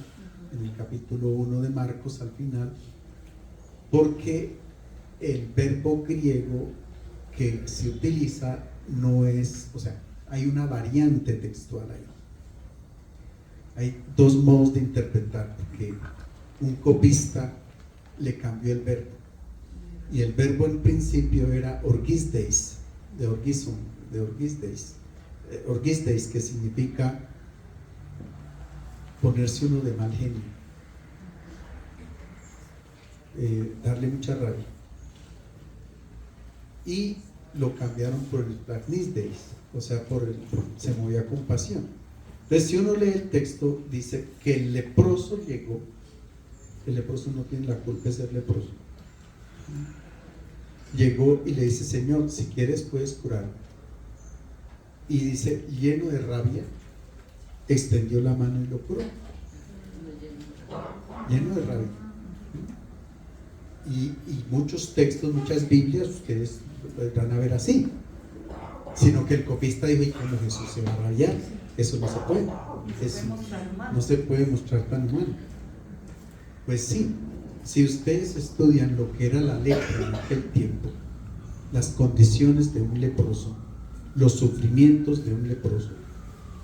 en el capítulo 1 de Marcos al final, porque el verbo griego que se utiliza no es, o sea, hay una variante textual ahí. Hay dos modos de interpretar, porque un copista le cambió el verbo, y el verbo en principio era orgisdeis, de orgisdeis, que significa ponerse uno de mal genio, darle mucha rabia, y lo cambiaron por el plagnisdeis, o sea, se movía a compasión. Entonces, si uno lee el texto, dice que el leproso llegó. El leproso no tiene la culpa de ser leproso. Llegó y le dice: Señor, si quieres puedes curarme. Y dice, lleno de rabia, extendió la mano y lo curó. Lleno de rabia. Y muchos textos, muchas Biblias, ustedes van a ver así. sino que el copista dijo, ¿y cómo Jesús se va a rabiar? Eso no se puede. Eso no se puede mostrar tan humano. Pues sí, si ustedes estudian lo que era la lepra en aquel tiempo, las condiciones de un leproso, los sufrimientos de un leproso,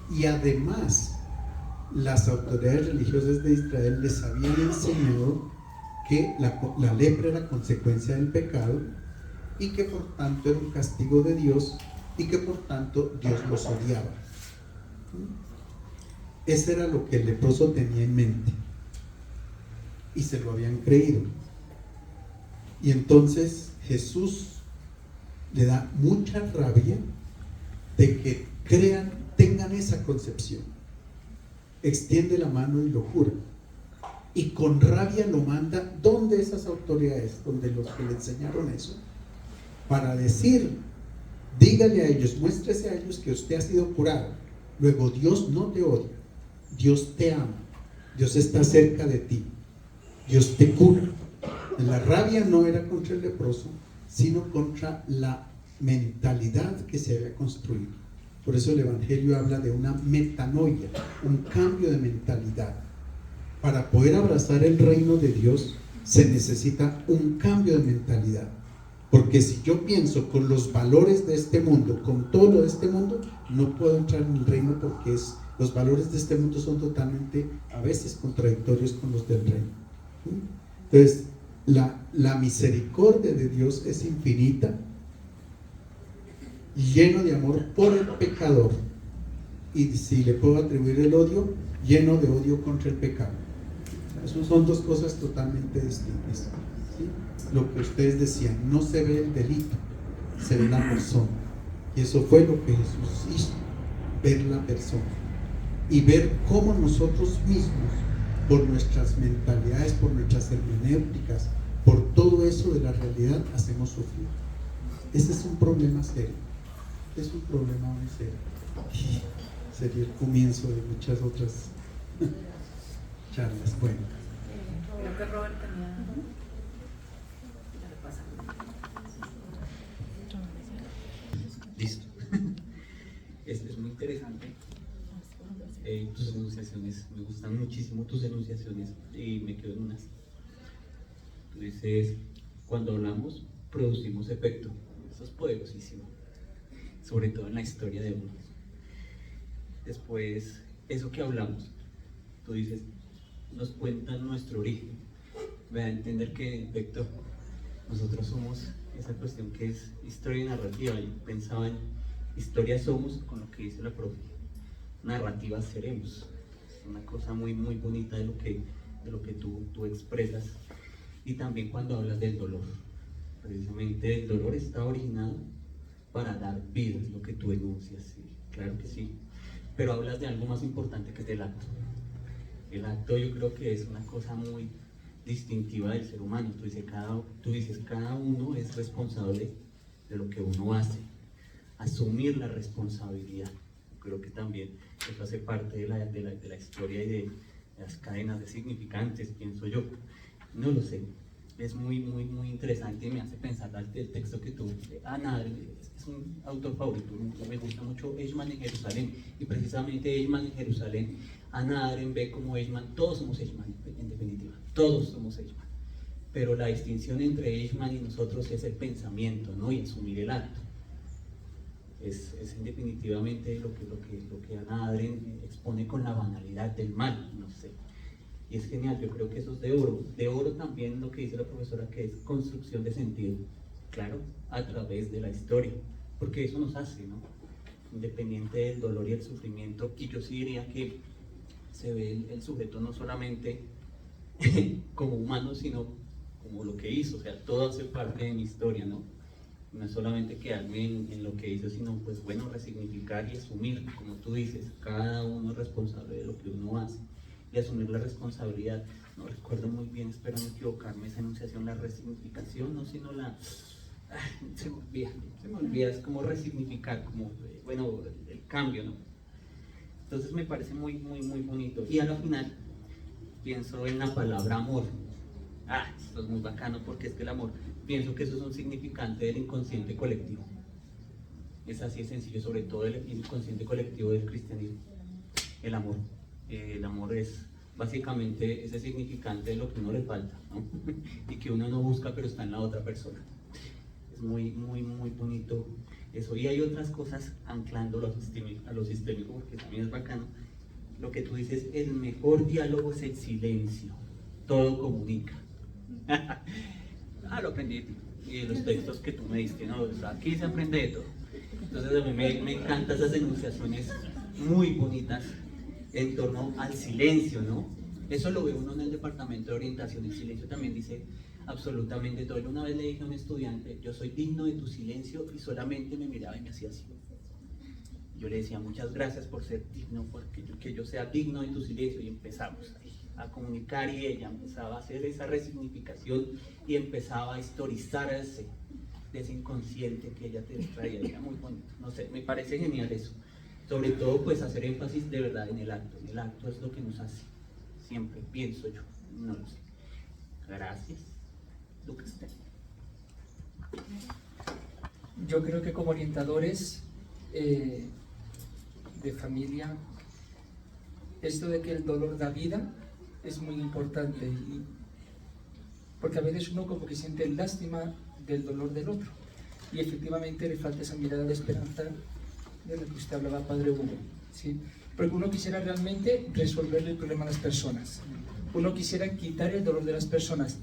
y además las autoridades religiosas de Israel les habían enseñado que la lepra era consecuencia del pecado y que por tanto era un castigo de Dios y que por tanto Dios los odiaba. Eso era lo que el leproso tenía en mente y se lo habían creído. Y entonces Jesús le da mucha rabia de que tengan esa concepción. Extiende la mano y lo jura, y con rabia lo manda donde esas autoridades, donde los que le enseñaron eso, para decir, dígale a ellos, muéstrese a ellos que usted ha sido curado. Luego Dios no te odia, Dios te ama, Dios está cerca de ti, Dios te cura. La rabia no era contra el leproso, sino contra la mentalidad que se había construido. Por eso el Evangelio habla de una metanoia, un cambio de mentalidad. Para poder abrazar el reino de Dios se necesita un cambio de mentalidad. Porque si yo pienso con los valores de este mundo, con todo lo de este mundo, no puedo entrar en el reino, porque los valores de este mundo son totalmente, a veces, contradictorios con los del reino. Entonces, la misericordia de Dios es infinita, lleno de amor por el pecador, y si le puedo atribuir el odio, lleno de odio contra el pecado. Esas son dos cosas totalmente distintas, ¿sí? Lo que ustedes decían, no se ve el delito, se ve la persona, y eso fue lo que Jesús hizo, ver la persona y ver cómo nosotros mismos, por nuestras mentalidades, por nuestras hermenéuticas, por todo eso de la realidad, hacemos sufrir. Ese es un problema serio. Es un problema muy serio. Sería el comienzo de muchas otras charlas. Bueno. Creo que Robert tenía. Listo. Es muy interesante. Tus enunciaciones, me gustan muchísimo tus enunciaciones y me quedo en unas. Tú dices, cuando hablamos, producimos efecto. Eso es poderosísimo, sobre todo en la historia de uno. Después, eso que hablamos, tú dices, nos cuentan nuestro origen. Me da a entender que, en efecto, nosotros somos esa cuestión que es historia y narrativa. Yo pensaba en historia somos, con lo que dice la profe, narrativa seremos. Es una cosa muy, muy bonita de lo que tú expresas. Y también cuando hablas del dolor, precisamente el dolor está originado para dar vida, es lo que tú enuncias, sí, claro que sí. Pero hablas de algo más importante, que es el acto. El acto, yo creo que es una cosa muy distintiva del ser humano. Tú dices, cada uno es responsable de lo que uno hace. Asumir la responsabilidad. Creo que también eso hace parte de la historia y de las cadenas de significantes, pienso yo. No lo sé, es muy, muy, muy interesante y me hace pensar el texto que tú, Ana, es un autor favorito, me gusta mucho Eichmann en Jerusalén, y precisamente Eichmann en Jerusalén, Ana Arendt ve como Eichmann, todos somos Eichmann en definitiva, todos somos Eichmann, pero la distinción entre Eichmann y nosotros es el pensamiento, ¿no? Y asumir el acto. Es definitivamente lo que Ana Arendt expone con la banalidad del mal, no sé. Y es genial, yo creo que eso es de oro. De oro también lo que dice la profesora, que es construcción de sentido, claro, a través de la historia, porque eso nos hace, ¿no? Independiente del dolor y el sufrimiento, y yo sí diría que se ve el sujeto no solamente como humano, sino como lo que hizo, o sea, todo hace parte de mi historia, ¿no? No es solamente quedarme en lo que hizo, sino pues bueno, resignificar y asumir, como tú dices, cada uno es responsable de lo que uno hace y asumir la responsabilidad. No recuerdo muy bien, espero no equivocarme, esa enunciación, la resignificación, no, sino se me olvida, es como resignificar, como bueno, el cambio, ¿no? Entonces me parece muy, muy, muy bonito. Y a la final pienso en la palabra amor. Esto es muy bacano, porque es que el amor, pienso que eso es un significante del inconsciente colectivo. es así de sencillo, sobre todo el inconsciente colectivo del cristianismo. El amor. El amor es básicamente ese significante de lo que uno le falta, ¿no? Y que uno no busca, pero está en la otra persona. Es muy, muy, muy bonito eso. Y hay otras cosas anclando a lo sistémico, porque también es bacano. Lo que tú dices, el mejor diálogo es el silencio. Todo comunica. Lo aprendí de los textos que tú me diste, ¿no? O sea, aquí se aprende de todo. Entonces a mí me encantan esas enunciaciones muy bonitas en torno al silencio, ¿no? Eso lo ve uno en el departamento de orientación. El silencio también dice absolutamente todo. Yo una vez le dije a un estudiante, yo soy digno de tu silencio, y solamente me miraba y me hacía así. Yo le decía, muchas gracias por ser digno, porque que yo sea digno de tu silencio, y empezamos ahí a comunicar, y ella empezaba a hacer esa resignificación y empezaba a historizarse de ese inconsciente que ella te traía. Era muy bonito, no sé, me parece genial eso. Sobre todo, pues, hacer énfasis de verdad en el acto. El acto es lo que nos hace, siempre pienso yo, no lo sé. Gracias. Lucas. Yo creo que como orientadores de familia, esto de que el dolor da vida es muy importante, porque a veces uno como que siente lástima del dolor del otro, y efectivamente le falta esa mirada de esperanza de la que usted hablaba, Padre Hugo, ¿sí? Porque uno quisiera realmente resolver el problema a las personas, uno quisiera quitar el dolor de las personas,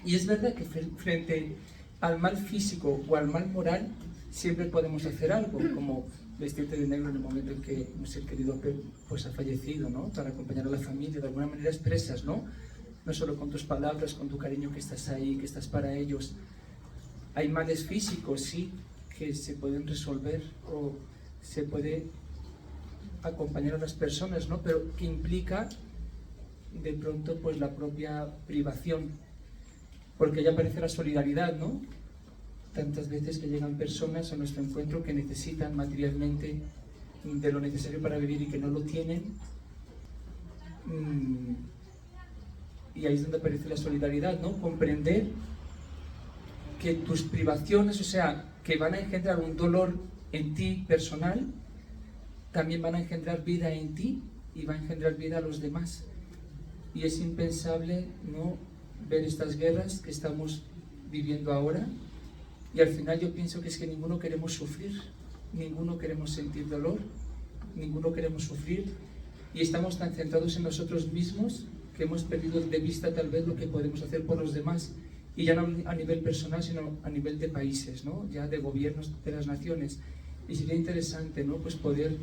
y es verdad que frente al mal físico o al mal moral siempre podemos hacer algo, como vestirte de negro en el momento en que un ser querido pues ha fallecido, ¿no? Para acompañar a la familia, de alguna manera expresas, ¿no? No solo con tus palabras, con tu cariño, que estás ahí, que estás para ellos. Hay males físicos, sí, que se pueden resolver, o se puede acompañar a las personas, ¿no? Pero que implica de pronto pues la propia privación, porque ya aparece la solidaridad, ¿no? Tantas veces que llegan personas a nuestro encuentro que necesitan materialmente de lo necesario para vivir y que no lo tienen, y ahí es donde aparece la solidaridad, ¿no? Comprender que tus privaciones, o sea, que van a engendrar un dolor en ti personal, también van a engendrar vida en ti y va a engendrar vida a los demás. Y es impensable, ¿no?, ver estas guerras que estamos viviendo ahora, y al final yo pienso que es que ninguno queremos sufrir, ninguno queremos sentir dolor, ninguno queremos sufrir, y estamos tan centrados en nosotros mismos que hemos perdido de vista tal vez lo que podemos hacer por los demás, y ya no a nivel personal, sino a nivel de países, ¿no?, ya de gobiernos de las naciones. Y sería interesante, ¿no?, pues poder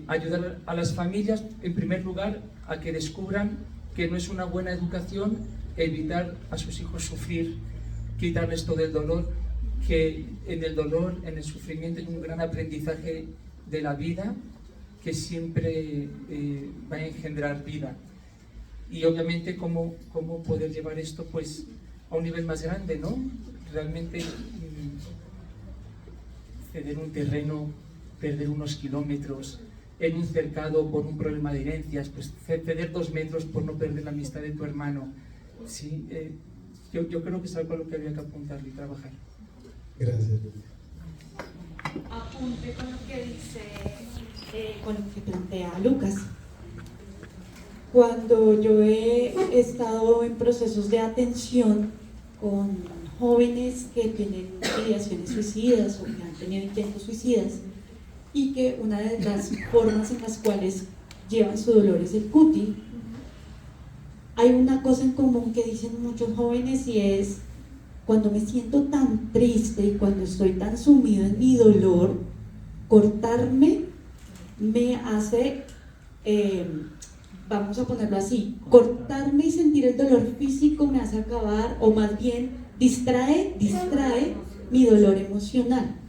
ayudar a las familias, en primer lugar, a que descubran que no es una buena educación evitar a sus hijos sufrir, quitarles todo el dolor, que en el dolor, en el sufrimiento hay un gran aprendizaje de la vida que siempre va a engendrar vida. Y obviamente cómo poder llevar esto pues a un nivel más grande, ¿no? Realmente ceder un terreno, perder unos kilómetros en un cercado por un problema de herencias, pues ceder 2 metros por no perder la amistad de tu hermano, ¿sí? Yo creo que es algo a lo que había que apuntar y trabajar. Gracias. Apunte con lo que dice, con lo que plantea Lucas. Cuando yo he estado en procesos de atención con jóvenes que tienen ideaciones suicidas o que han tenido intentos suicidas, y que una de las formas en las cuales llevan su dolor es el cuti, hay una cosa en común que dicen muchos jóvenes, y es: cuando me siento tan triste y cuando estoy tan sumido en mi dolor, cortarme me hace, vamos a ponerlo así, cortarme y sentir el dolor físico me hace acabar, o más bien distrae mi dolor emocional.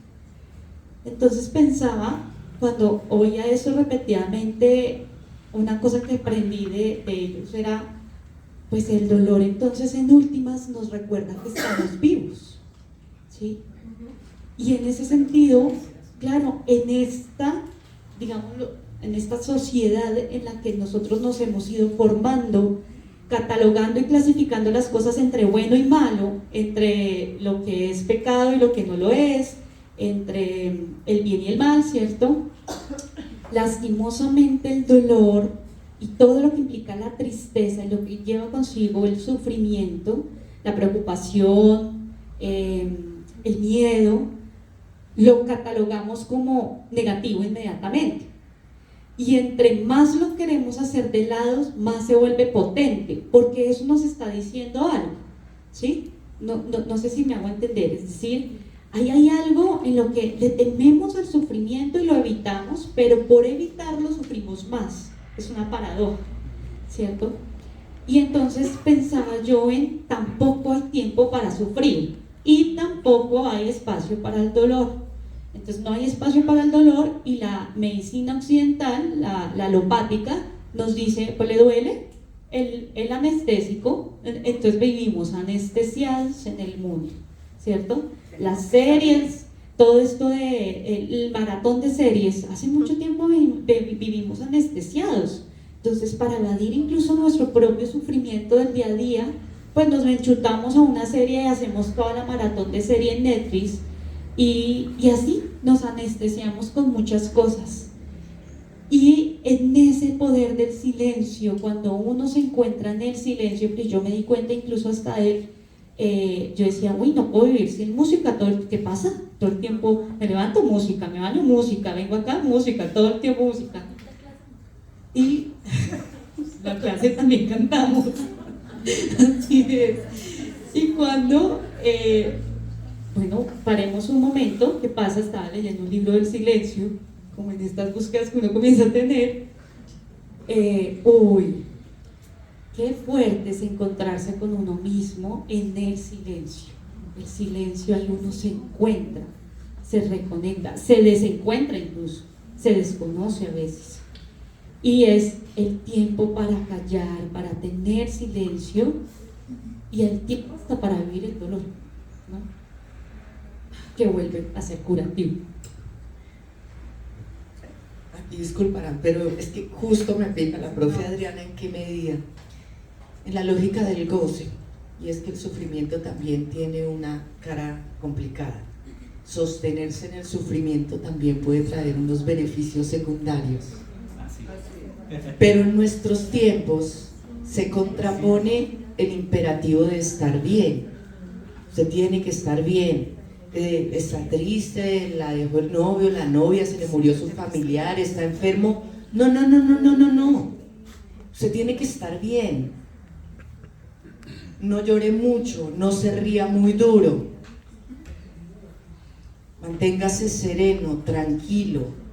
Entonces pensaba, cuando oía eso repetidamente, una cosa que aprendí de ellos era, pues el dolor entonces en últimas nos recuerda que estamos vivos, ¿sí? Y en ese sentido, claro, en esta, digámoslo, en esta sociedad en la que nosotros nos hemos ido formando, catalogando y clasificando las cosas entre bueno y malo, entre lo que es pecado y lo que no lo es, entre el bien y el mal, ¿cierto? Lastimosamente el dolor y todo lo que implica la tristeza y lo que lleva consigo el sufrimiento, la preocupación, el miedo, lo catalogamos como negativo inmediatamente. Y entre más lo queremos hacer de lado, más se vuelve potente, porque eso nos está diciendo algo, ¿sí? No sé si me hago entender, es decir, ahí hay algo en lo que le tememos al sufrimiento y lo evitamos, pero por evitarlo sufrimos más. Es una paradoja, ¿cierto? Y entonces pensaba yo en tampoco hay tiempo para sufrir y tampoco hay espacio para el dolor. Entonces no hay espacio para el dolor y la medicina occidental, la alopática, nos dice, pues le duele el anestésico, entonces vivimos anestesiados en el mundo, ¿cierto? Las series, todo esto el maratón de series, hace mucho tiempo vivimos anestesiados. Entonces, para evadir incluso nuestro propio sufrimiento del día a día, pues nos enchutamos a una serie y hacemos toda la maratón de serie en Netflix y así nos anestesiamos con muchas cosas. Y en ese poder del silencio, cuando uno se encuentra en el silencio, que yo me di cuenta incluso hasta él, yo decía, uy, no puedo vivir sin música, ¿qué pasa? Todo el tiempo me levanto música, me baño música, vengo acá música, todo el tiempo música. Y la clase también cantamos. Así es. Y cuando, bueno, paremos un momento, ¿qué pasa? Estaba leyendo un libro del silencio, como en estas búsquedas que uno comienza a tener. Uy, qué fuerte es encontrarse con uno mismo en el silencio. El silencio ahí uno se encuentra, se reconecta, se desencuentra incluso, se desconoce a veces. Y es el tiempo para callar, para tener silencio y el tiempo hasta para vivir el dolor, ¿no? Que vuelve a ser curativo. Aquí disculparán, pero es que justo me pica la profe Adriana en qué medida. En la lógica del goce, y es que el sufrimiento también tiene una cara complicada. Sostenerse en el sufrimiento también puede traer unos beneficios secundarios. Pero en nuestros tiempos se contrapone el imperativo de estar bien. Usted tiene que estar bien. Está triste, la dejó el novio, la novia, se le murió su familiar, está enfermo. No. Usted tiene que estar bien. No llore mucho, no se ría muy duro. Manténgase sereno, tranquilo.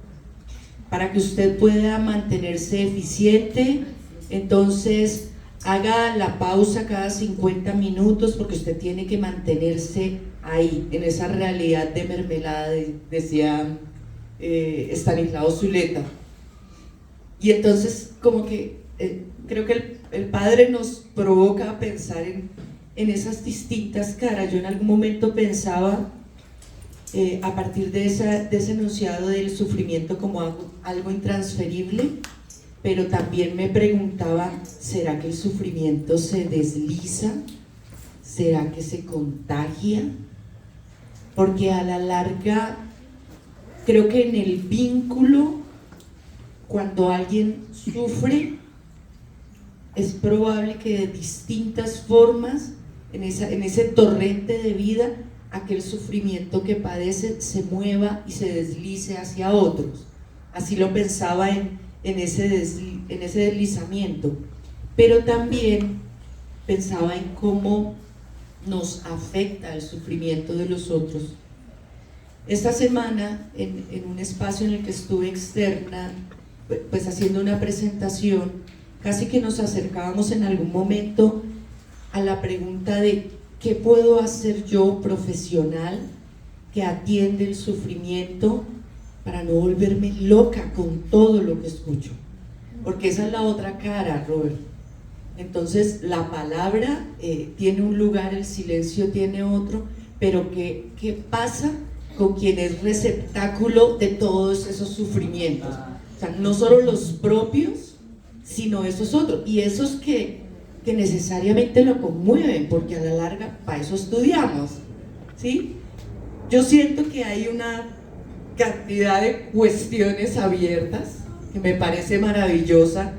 Para que usted pueda mantenerse eficiente, entonces haga la pausa cada 50 minutos porque usted tiene que mantenerse ahí, en esa realidad de mermelada, decía Estanislao Zuleta. Y entonces como que creo que el Padre nos provoca a pensar en esas distintas caras. Yo en algún momento pensaba, a partir de ese enunciado del sufrimiento como algo intransferible, pero también me preguntaba, ¿será que el sufrimiento se desliza? ¿Será que se contagia? Porque a la larga, creo que en el vínculo, cuando alguien sufre, es probable que de distintas formas, en ese torrente de vida, aquel sufrimiento que padece se mueva y se deslice hacia otros. Así lo pensaba en ese deslizamiento, pero también pensaba en cómo nos afecta el sufrimiento de los otros. Esta semana, en un espacio en el que estuve externa, pues haciendo una presentación, casi que nos acercábamos en algún momento a la pregunta de ¿qué puedo hacer yo profesional que atiende el sufrimiento para no volverme loca con todo lo que escucho? Porque esa es la otra cara, Robert. Entonces la palabra tiene un lugar, el silencio tiene otro, pero ¿qué pasa con quien es receptáculo de todos esos sufrimientos? O sea, no solo los propios, sino esos otros, y esos que necesariamente lo conmueven, porque a la larga para eso estudiamos, ¿sí? yo siento que hay una cantidad de cuestiones abiertas que me parece maravillosa,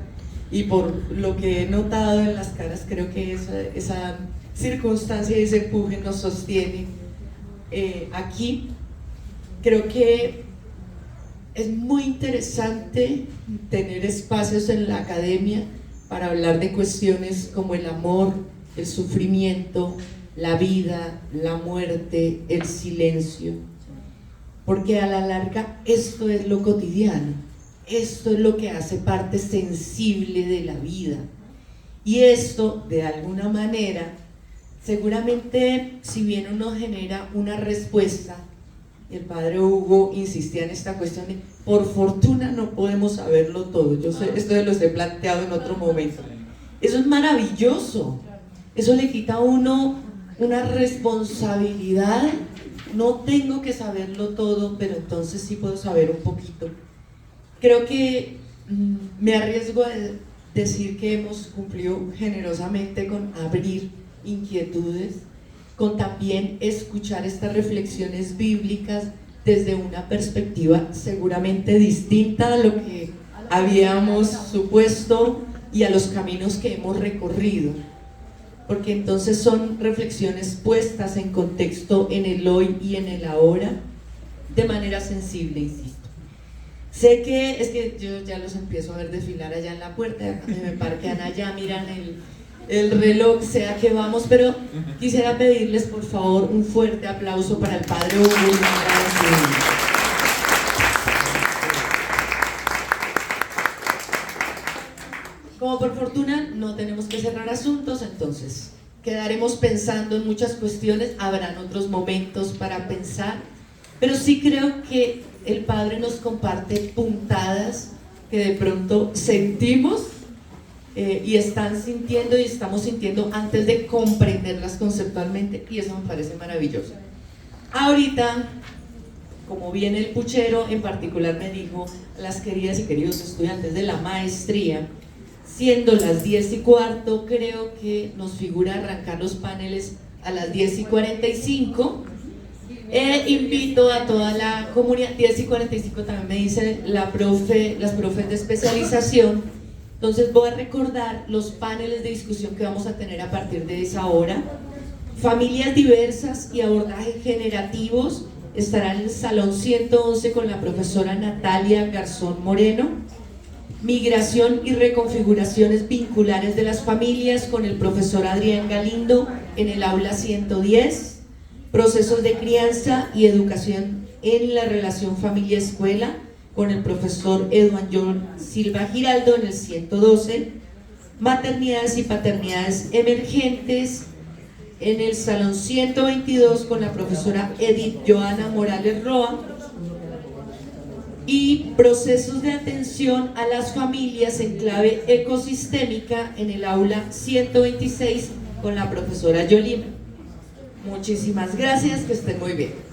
y por lo que he notado en las caras creo que esa circunstancia y ese empuje nos sostiene aquí. Creo que es muy interesante tener espacios en la academia para hablar de cuestiones como el amor, el sufrimiento, la vida, la muerte, el silencio, porque a la larga esto es lo cotidiano, esto es lo que hace parte sensible de la vida, y esto de alguna manera seguramente, si bien uno genera una respuesta, el padre Hugo insistía en esta cuestión de por fortuna no podemos saberlo todo. Yo sé, esto los he planteado en otro momento. Eso es maravilloso, eso le quita a uno una responsabilidad. No tengo que saberlo todo, pero entonces sí puedo saber un poquito. Creo que me arriesgo a decir que hemos cumplido generosamente con abrir inquietudes, con también escuchar estas reflexiones bíblicas desde una perspectiva seguramente distinta a lo que habíamos supuesto y a los caminos que hemos recorrido, porque entonces son reflexiones puestas en contexto en el hoy y en el ahora de manera sensible, insisto. Sé que es que yo ya los empiezo a ver desfilar allá en la puerta, me parquean allá, miran el reloj, sea que vamos, pero quisiera pedirles por favor un fuerte aplauso para el padre Hugo. Como por fortuna no tenemos que cerrar asuntos, entonces quedaremos pensando en muchas cuestiones, habrán otros momentos para pensar, pero sí creo que el padre nos comparte puntadas que de pronto sentimos y están sintiendo y estamos sintiendo antes de comprenderlas conceptualmente, y eso me parece maravilloso. Ahorita, como viene el puchero, en particular me dijo a las queridas y queridos estudiantes de la maestría, siendo las 10:15, creo que nos figura arrancar los paneles a las 10:45. Invito a toda la comunidad, 10:45 también me dice las profes de especialización. Entonces voy a recordar los paneles de discusión que vamos a tener a partir de esa hora. Familias diversas y abordajes generativos estarán en el salón 111 con la profesora Natalia Garzón Moreno. Migración y reconfiguraciones vinculares de las familias con el profesor Adrián Galindo en el aula 110. Procesos de crianza y educación en la relación familia-escuela con el profesor Eduardo John Silva Giraldo en el 112, maternidades y paternidades emergentes en el salón 122 con la profesora Edith Joana Morales Roa, y procesos de atención a las familias en clave ecosistémica en el aula 126 con la profesora Yolima. Muchísimas gracias, que estén muy bien.